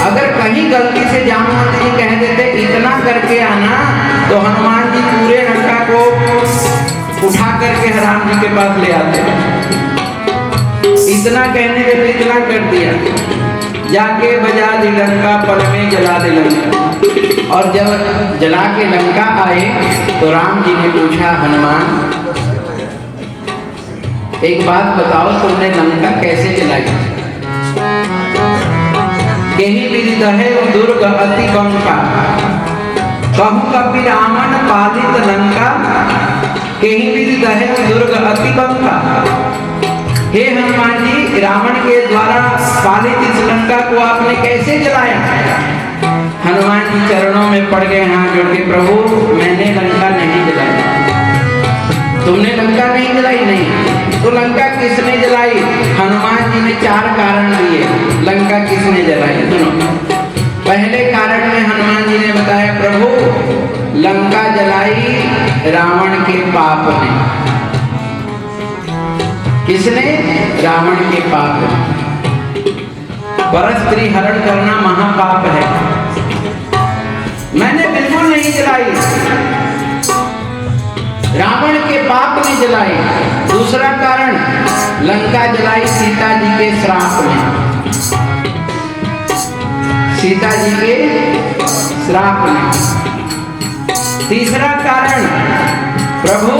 अगर कहीं गलती से जामवंत जी कह देते इतना करके आना, तो हनुमान जी पूरे लंका को उठा करके राम जी के पास ले आते। इतना कहने पे इतना कर दिया, जाके बजा दी लंका, पल में जला दी लंका। और जब जला के लंका आए तो राम जी ने पूछा, हनुमान एक बात बताओ, तुमने लंका कैसे जलाई? केहि विधि दहे दुर्ग अति बंका, कहूँ कपि रावण पालित लंका, केहि विधि दहे दुर्ग अति बंका। हे हनुमान जी, रावण के द्वारा पालित इस लंका को आपने कैसे जलाया? हनुमान जी चरणों में पड़ गए हाथ जोड़ के, प्रभु मैंने लंका नहीं जलाई। तुमने लंका नहीं जलाई? नहीं। तो लंका किसने जलाई? हनुमान जी ने 4 कारण दिए लंका किसने जलाई। सुनो, पहले कारण में हनुमान जी ने बताया, प्रभु लंका जलाई रावण के पाप ने। किसने? रावण के पाप ने। परस्त्री हरण करना महापाप है, मैंने बिल्कुल नहीं जलाई, रावण के पाप ने जलाई। दूसरा कारण, लंका जलाई सीता जी के श्राप में। सीता जी के श्राप में। तीसरा कारण, प्रभु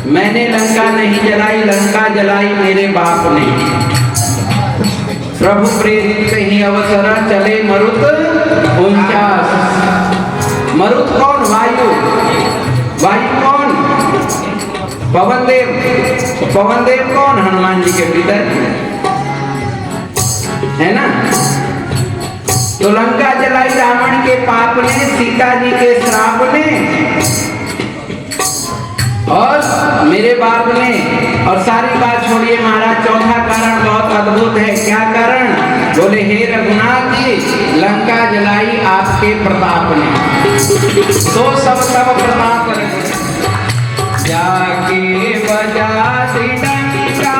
मैंने लंका नहीं जलाई, लंका जलाई मेरे बाप ने। प्रभु प्रेरित कहीं अवसर चले मरुत 49। मरुत कौन? वायु। वायु कौन? पवन देव। पवन देव कौन? हनुमान जी के पिता है ना। तो लंका जलाई रावण के पाप ने, सीता जी के श्राप ने, और मेरे बाप ने। और सारी बात छोड़िए महाराज, चौथा कारण बहुत अद्भुत है। क्या कारण? बोले, हे रघुनाथ जी, लंका जलाई आपके प्रताप ने। तो सब प्रताप जाके बजा दी डंका,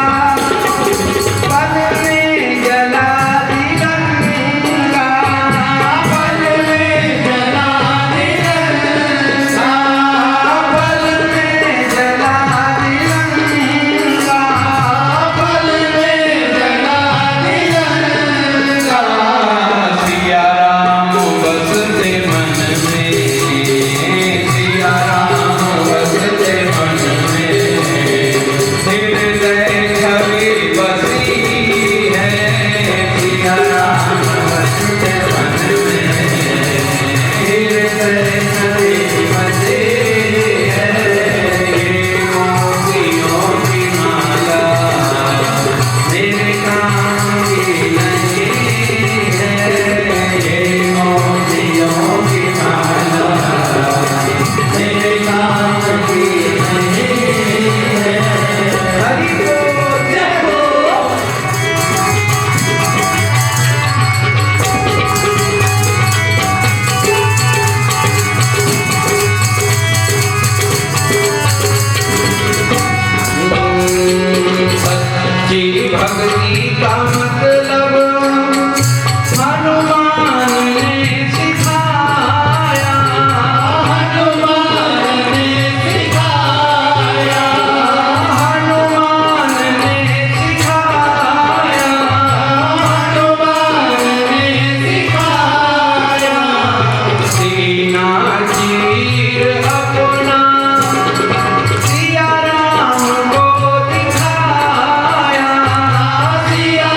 पल में जला दी लंका, पल में जला दी लंका, पल में जला दी लंका, पल में जला दी लंका। सिया राम बसते मन में, सिया राम बसते मन में, हृदय छवि बसी है, सिया राम बसते मन में, हृदय छवि बसी है। ये मोतियों की माला मेरे काम की नहीं है, ये मोतियों की माला मेरे काम की नहीं है। हरि बोल, जय हो। सच्ची भक्ति का मतलब हनुमान ने सिखाया, हनुमान ने सिखाया, हनुमान ने सिखाया, हनुमान ने सिखाया। सीना चीर अपना सिया राम को दिखाया, सिया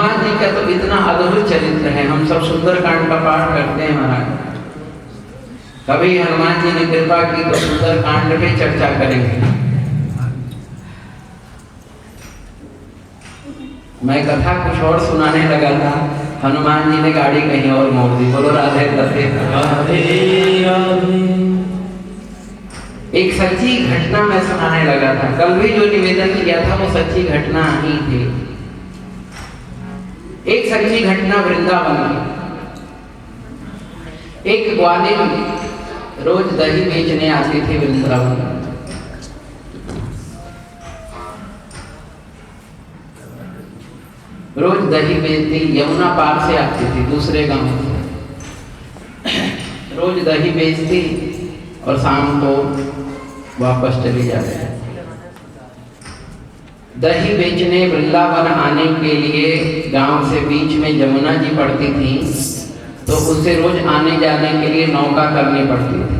हनुमान जी का तो इतना अद्भुत चरित्र है। हम सब सुंदरकांड का पाठ करते हैं महाराज, कभी हनुमान जी ने कृपा की तो सुंदरकांड पे चर्चा करेंगे। मैं कथा कुछ और सुनाने लगा था, हनुमान जी ने गाड़ी कहीं और मोड़ दी। बोलो राधे राधे राधे राधे। एक सच्ची घटना मैं सुनाने लगा था, कल भी जो निवेदन किया था वो सच्ची घटना ही थी। एक सच्ची घटना वृंदावन में, एक ग्वालिन रोज दही बेचने आती थी वृंदावन में। रोज दही बेचती, यमुना पार से आती थी दूसरे गांव से, रोज दही बेचती और शाम को वापस चली जाती। दही बेचने वृंदावन आने के लिए गांव से बीच में यमुना जी पड़ती थी, तो उससे रोज आने जाने के लिए नौका करनी पड़ती थी।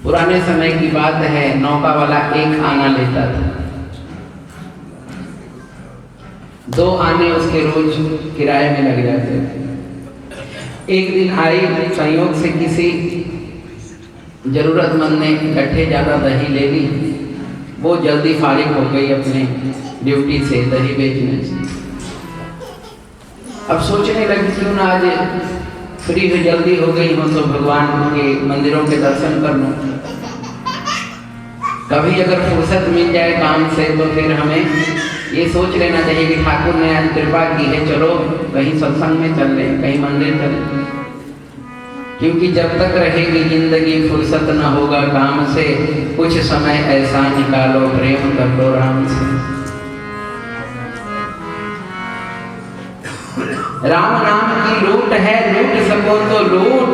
पुराने समय की बात है, नौका वाला एक आना लेता था, 2 आने उसके रोज किराए में लग जाते थे। एक दिन आई, संयोग से किसी जरूरतमंद ने इकट्ठे ज़्यादा दही ले ली, वो जल्दी फारिग हो गई अपने ड्यूटी से, दही बेचने से। अब सोचने लगी क्यों ना आज फ्री हो, जल्दी हो गई हो तो भगवान के मंदिरों के दर्शन कर लूं। कभी अगर फुर्सत मिल जाए काम से तो फिर हमें ये सोच लेना चाहिए कि ठाकुर ने आज कृपा की है, चलो कहीं सत्संग में चल रहे, कहीं मंदिर चले। क्योंकि जब तक रहेगी जिंदगी फुर्सत न होगा काम से, कुछ समय ऐसा निकालो प्रेम कर लो राम से। राम नाम की लूट है, लूट सको तो लूट,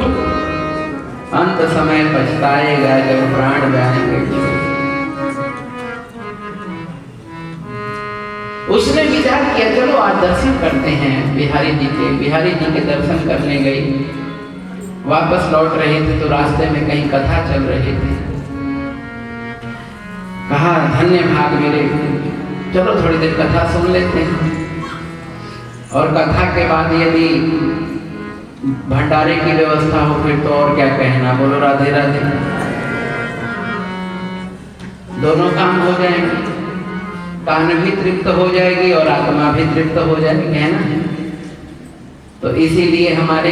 अंत समय पछताएगा जब प्राण जाएंगे। उसने विचार किया चलो आज दर्शन करते हैं बिहारी जी के। बिहारी जी के दर्शन करने गई, वापस लौट रहे थे तो रास्ते में कहीं कथा चल रही थी। कहा धन्य भाग मेरे, चलो थोड़ी देर कथा सुन लेते हैं। और कथा के बाद यदि भंडारे की व्यवस्था हो फिर तो और क्या कहना। बोलो राधे राधे। दोनों काम हो जाएंगे, कान भी तृप्त हो जाएगी और आत्मा भी तृप्त हो जाएगी, है ना। तो इसीलिए हमारे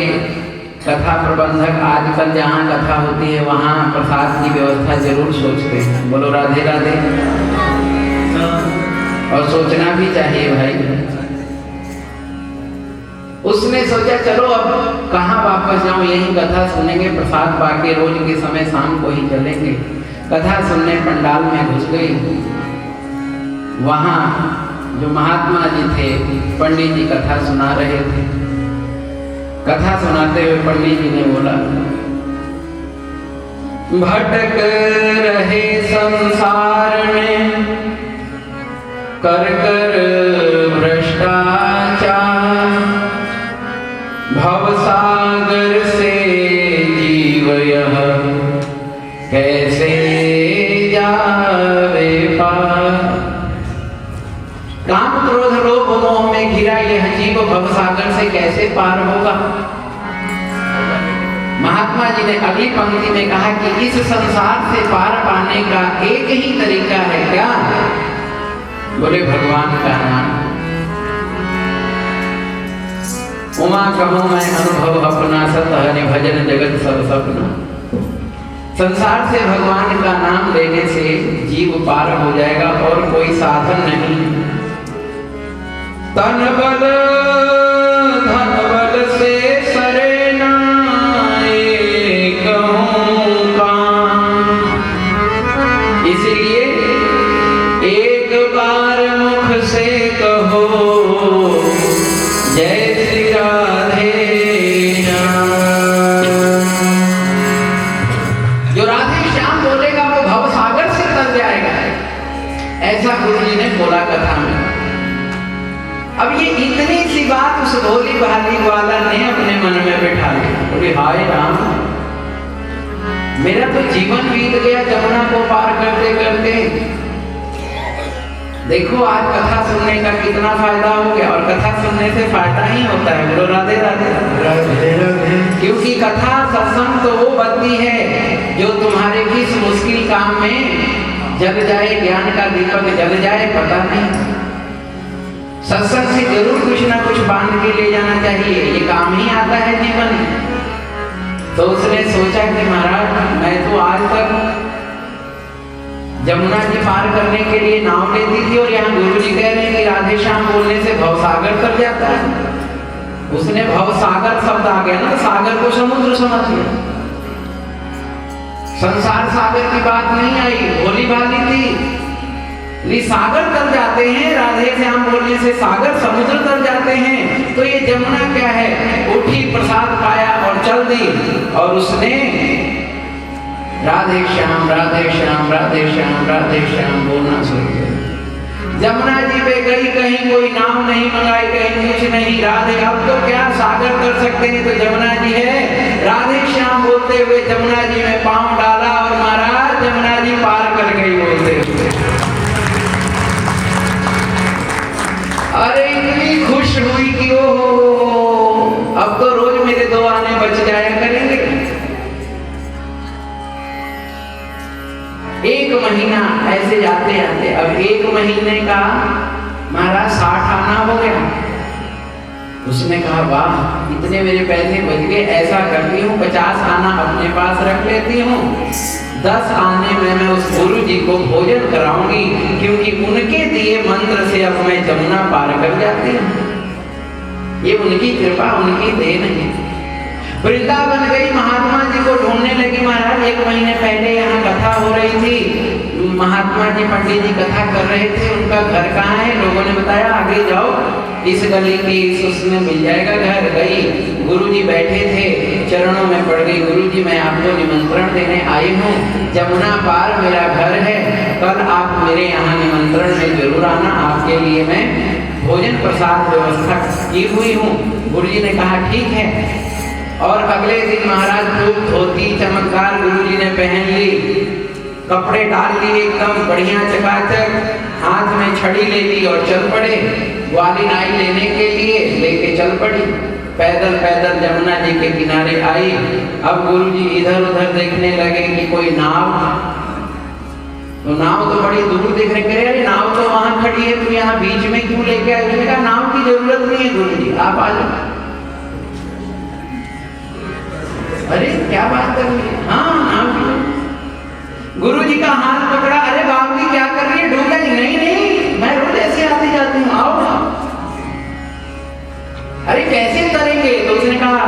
कथा प्रबंधक आजकल जहाँ कथा होती है वहाँ प्रसाद की व्यवस्था जरूर सोचते हैं। बोलो राधे राधे। और सोचना भी चाहिए भाई। उसने सोचा चलो अब कहाँ वापस जाऊं, यही कथा सुनेंगे, प्रसाद पाके रोज के समय शाम को ही चलेंगे। कथा सुनने पंडाल में घुस गई। वहाँ जो महात्मा जी थे, पंडित जी कथा सुना रहे थे। कथा सुनाते हुए पंडित जी ने बोला, भटक रहे संसार में कर कर भ्रष्टाचार, भवसागर से जीव यह कैसे जावे पार। काम क्रोध लोभ मोह में घिरा यह जीव भवसागर से कैसे पार होगा। महात्मा जी ने अगली पंक्ति में कहा कि इस संसार से पार पाने का एक ही तरीका है, क्या? बोले भगवान का नाम। उमा कहो मैं अनुभव अपना, सत हरि भजन जगत सब सपना। संसार से भगवान का नाम लेने से जीव पार हो जाएगा और कोई साधन नहीं। तन बल धन बल से सरे नाए कहूं काम। इसलिए एक बार मुख से कहो जय श्री राधे श्याम। जो राधे श्याम बोलेगा वो भवसागर से तर जाएगा, ऐसा गुरु जी ने बोला कथा में। अब ये इतनी सी बात उस भोली भाली वाला ने अपने मन में बैठा ली। बोले हाय राम, मेरा तो जीवन बीत गया जमुना को पार करते करते। देखो आज कथा सुनने का कितना फायदा हो गया, और कथा सुनने से फायदा ही होता है। बोलो राधे राधे। राधे राधे। क्योंकि कथा सत्संग तो वो बत्ती है जो तुम्हारे किस मुश्किल काम में जल जाए, ज्ञान का दीपक जल जाए पता नहीं। सत्संग से जरूर कुछ ना कुछ बांध के ले जाना चाहिए, ये काम ही आता है जीवन में। तो उसने सोचा कि महाराज मैं तो आज तक जमुना जी पार करने के लिए नाव लेती थी, और यहाँ गुरु जी कह रहे हैं कि राधे श्याम बोलने से भवसागर तर जाता है। उसने भवसागर शब्द आ गया ना, सागर को समुद्र समझ लिया। संसार सागर की बात नहीं आई, भोली भाली थी। सागर तर जाते हैं, राधे श्याम बोलने से सागर समुद्र तर जाते हैं। तो ये जमुना क्या है, उठी प्रसाद पाया और चल दी, और उसने राधे श्याम राधे श्याम राधे श्याम राधे श्याम बोलना शुरू किया। जमुना जी पे गई, कहीं कोई नाव नहीं मंगाई, कहीं कुछ नहीं। राधे अब तो क्या सागर कर सकते हैं, तो जमुना जी है। राधे श्याम बोलते हुए जमुना जी में पांव डाला, और महाराज जमुना जी पार कर गई बोलते हुए। अरे इतनी खुश हुई कि ओ अब तो रोज मेरे 2 आने बच जाया करेंगे। 1 महीना ऐसे जाते आते, अब 1 महीने का महाराज 60 आना हो गया। उसने कहा वाह इतने मेरे पैसे बच गए, ऐसा करती हूँ 50 आना अपने पास रख लेती हूँ, 10 आने में मैं उस गुरु जी को भोजन कराऊंगी, क्योंकि उनके दिए मंत्र से अब मैं जमुना पार कर जाती हूँ। ये उनकी कृपा, उनकी देन है। वृंदावन गई, महात्मा जी को ढूंढने लगी। महाराज 1 महीने पहले यहाँ कथा हो रही थी, महात्मा जी पंडित जी कथा कर रहे थे, उनका घर कहाँ है? लोगों ने बताया आगे जाओ, इस गली की इस उसमें मिल जाएगा घर। गई, गुरुजी बैठे थे, चरणों में पड़ गई। गुरुजी मैं आपको निमंत्रण देने आई हूँ, जमुना पार मेरा घर है, कल आप मेरे यहाँ निमंत्रण में जरूर आना, आपके लिए मैं भोजन प्रसाद व्यवस्था की हुई हूँ। गुरुजी ने कहा ठीक है। और अगले दिन महाराज खूब धोती चमत्कार गुरुजी ने पहन ली, कपड़े डाल लिए एकदम बढ़िया चकाचक, हाथ में छड़ी ले ली और चल पड़े ग्वाली नाई लेने के लिए। लेके चल पड़ी, पैदल पैदल जमुना जी के किनारे आई। अब गुरुजी इधर उधर देखने लगे कि कोई नाव, तो नाव तो बड़ी दूर दिख रही है। अरे नाव तो वहां खड़ी है, तू यहाँ बीच में क्यों लेके आई? उसने कहा नाव की जरूरत नहीं है गुरुजी, आप आ जाओ। अरे क्या बात कर रही है? हाँ नाव। गुरुजी का हाथ पकड़ा, अरे बाबू क्या कर रही है? डूब गई? नहीं नहीं मैं रोज ऐसे आती जाती हूँ, आओ ना। अरे कैसे करेंगे? तो उसने कहा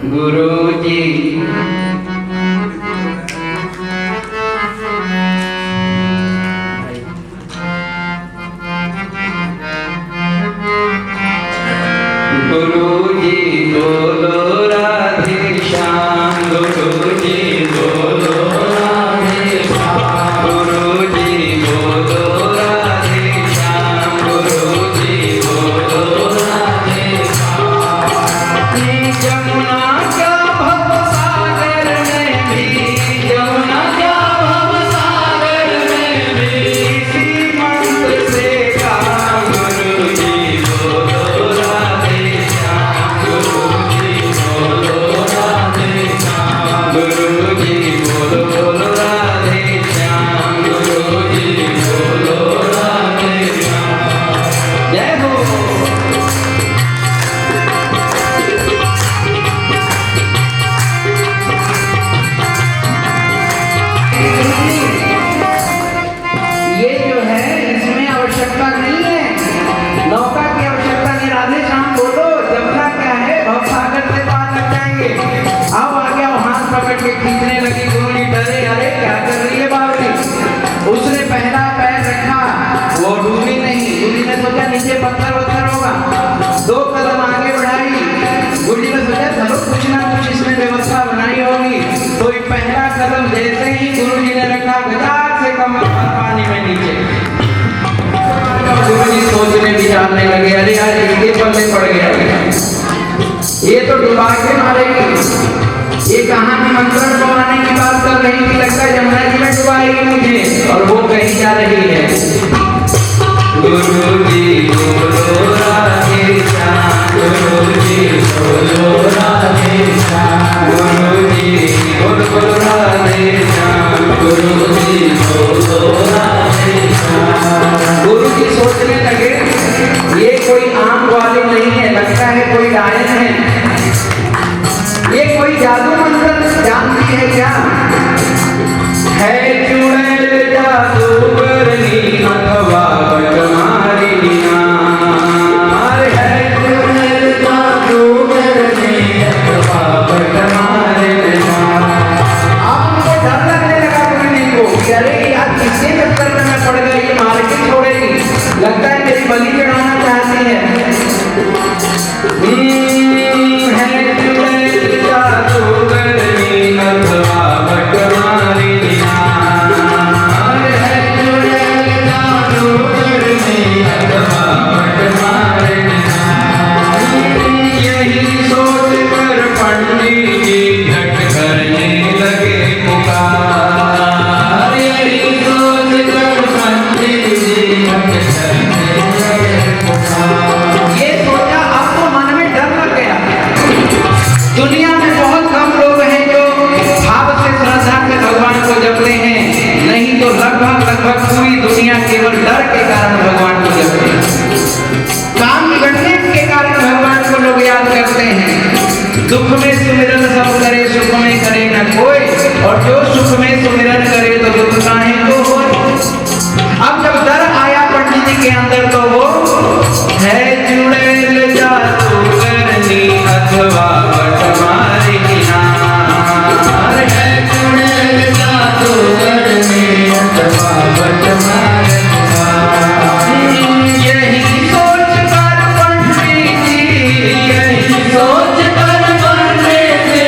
गुरुजी गुरुजी बोलो राधे श्याम, गुरुजी बोलो राधे श्याम, गुरुजी बोलो राधे श्याम, गुरुजी बोलो राधे श्याम। जमुना का भवसागर में भी, जमुना का भवसागर में भी इसी मंत्र से का गुरुजी बोलो राधे श्याम, गुरुजी बोलो राधे श्याम, बोलो राधे श्याम। गुरुजी बोलो राधे श्याम। गुरुजी बोलो राधे श्याम। गुरुजी सोचने लगे ये कोई आम वाले नहीं है, लगता है कोई डायन है, ये कोई जादू मंत्र जानती है क्या? है चुड़ैल जादूगरनी अथवा बटमारिणी नार। है चुड़ैल जादूगरनी अथवा बटमारिणी नार। अब उनको डर लगने लगा गुरुजी को कि अरे यार किसके चक्कर में मैं पड़ गई, ये मार्केट छोड़ेगी, लगता है मेरी बलि चढ़ाना चाहती है। है चुड़ैल जादूगरनी अथवा बटमारिणी नार। है चुड़ैल जादूगरनी अथवा बटमारिणी नार। यही सोच कर पंडित जी झट करने लगे पुकार। यही सोच कर पंडित जी झट करने लगे पुकार। ये सोचा, अब तो मन में डर लग गया। दुनिया में बहुत कम लोग हैं जो भाव से श्रद्धा से भगवान को जपते हैं, नहीं तो लगभग पूरी दुनिया केवल डर के कारण भगवान को जपते हैं। काम बिगड़ने के कारण भगवान को लोग याद करते हैं। दुख में सुमिरन सब करे, सुख में करे न कोई, और जो सुख में सुमिरन करे तो दुख काहे को हो। अब जब डर आया पंडित जी के अंदर तो वो है चुड़ैल जादूगरनी अथवा बटमारिणी नार। है चुड़ैल जादूगरनी अथवा बटमारिणी नार। यही सोच कर पंडित जी, यही सोच कर पंडित जी,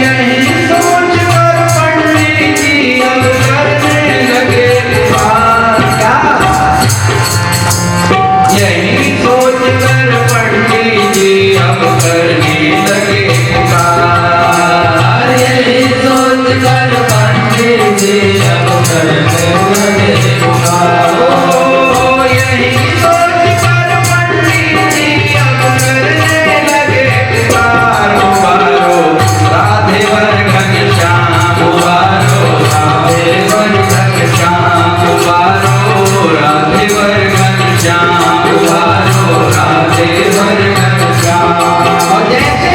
यही सोच कर पंडित जी अब करने लगे पुकार। यही सोच कर पंडित जी अब करने लगे पुकार। यही सोच कर पंडित जी अब करने लगे पुकार। ओ यही सोच कर पंडित जी अब करने लगे पुकार। उबारो राधे वर घनश्याम, उबारो राधे वर घनश्याम, उबारो राधे वर घनश्याम, उबारो राधे वर घनश्याम। और जैसे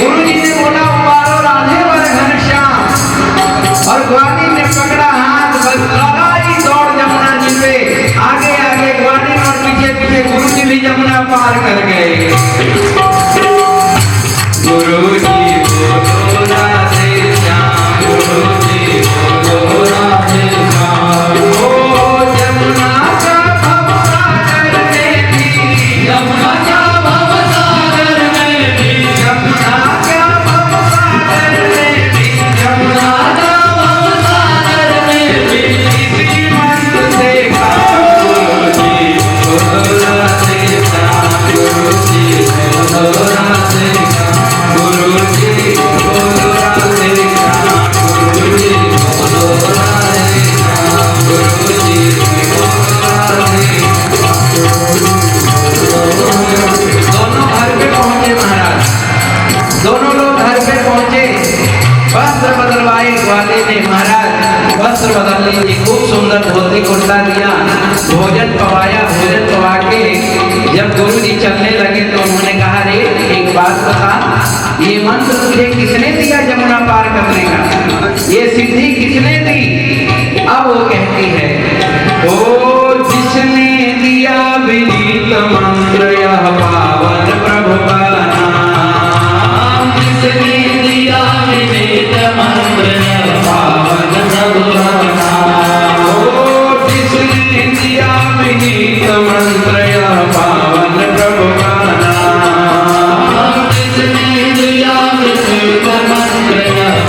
गुरुजी ने बोला उबारो राधे वर घनश्याम, और ग्वालिन ने पकड़ा हाथ, बस लगाई दौड़ जमुना जी पे। आगे आगे ग्वालिन और पीछे पीछे गुरुजी भी जमुना पार कर गए। गुरुजी बोलो राधे श्याम। गुरुजी बोलो राधे श्याम। ओ जमुना का भवसागर में भी, जमुना का भवसागर में भी, जमुना का भवसागर में भी, जमुना का भवसागर में भी इसी मंत्र देखा। गुरुजी बोलो राधे श्याम। गुरुजी बोलो राधे श्याम। गुरुजी बोलो राधे श्याम। गुरुजी बोलो राधे श्याम। गुरुजी बोलो राधे श्याम। दोनों घर पे पहुंचे महाराज, दोनों लोग घर पे पहुंचे। वस्त्र बदलवाए ग्वालिन ने महाराज, वस्त्र बदल लीजिए, खूब सुंदर धोती कुर्ता दिया, भोजन पवाया। भोजन पवा के जब गुरुजी चलने लगे तो उन्होंने कहा, रे एक बात बता, ये मंत्र तुझे किसने दिया जमुना पार करने का, ये सिद्धि किसने दी? अब वो कहती है, ओ जिसने दिया विनीत मंत्र यह पावन प्रभु का नाम। जिसने दिया विनीत मंत्र यह पावन प्रभु का नाम। ओ जिसने दिया विनीत मंत्र यह पावन प्रभु का नाम। जिसने दिया विनीत मंत्र यह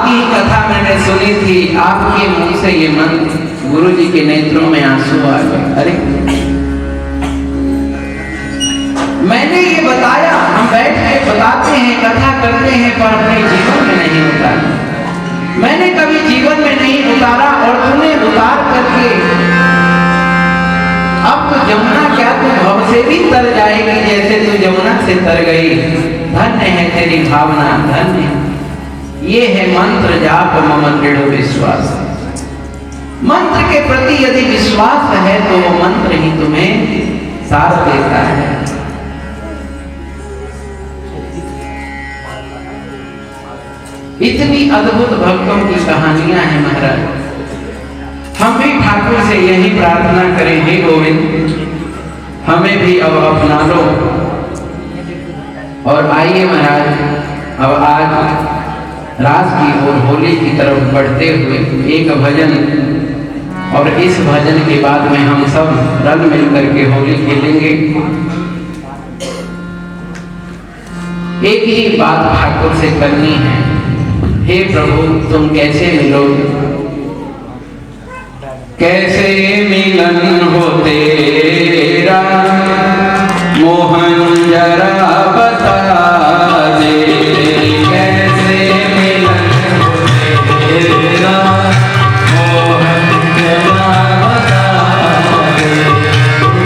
आपकी ही कथा मैंने सुनी थी, आपके मुंह से ये मंत्र, गुरु जी के नेत्रों में आंसू आ गए। अरे मैंने ये बताया, हम बैठ के बताते हैं, कथा करते हैं, पर अपने जीवन में नहीं उतारा। मैंने कभी जीवन में नहीं उतारा और तूने उतार करके अब तो जमुना क्या तू भव से भी तर जाएगी जैसे तू जमुना से तर गई। धन्य है तेरी भावना, धन्य। ये है मंत्र जाप मम दृढ़ विश्वास। मंत्र के प्रति यदि विश्वास है तो वो मंत्र ही तुम्हें साथ देता है। इतनी अद्भुत भक्तों की कहानियां हैं महाराज। हम भी ठाकुर से यही प्रार्थना करें, हे गोविंद हमें भी अब अपना लो। और आइए महाराज, अब आज रास की और होली की तरफ बढ़ते हुए एक भजन, और इस भजन के बाद में हम सब रल मिल करके होली खेलेंगे। एक ही बात ठाकुर से करनी है, हे प्रभु तुम कैसे मिलोगे, कैसे मिलन हो तेरा मोहन जरा बता दे, कैसे मिलन हो तेरा मोहन जरा बता दे,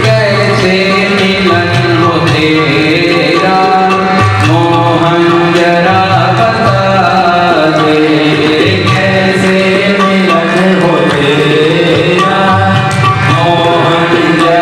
कैसे मिलन हो तेरा मोहन जरा बता दे, कैसे मिलन हो तेरा मोहन जरा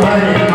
है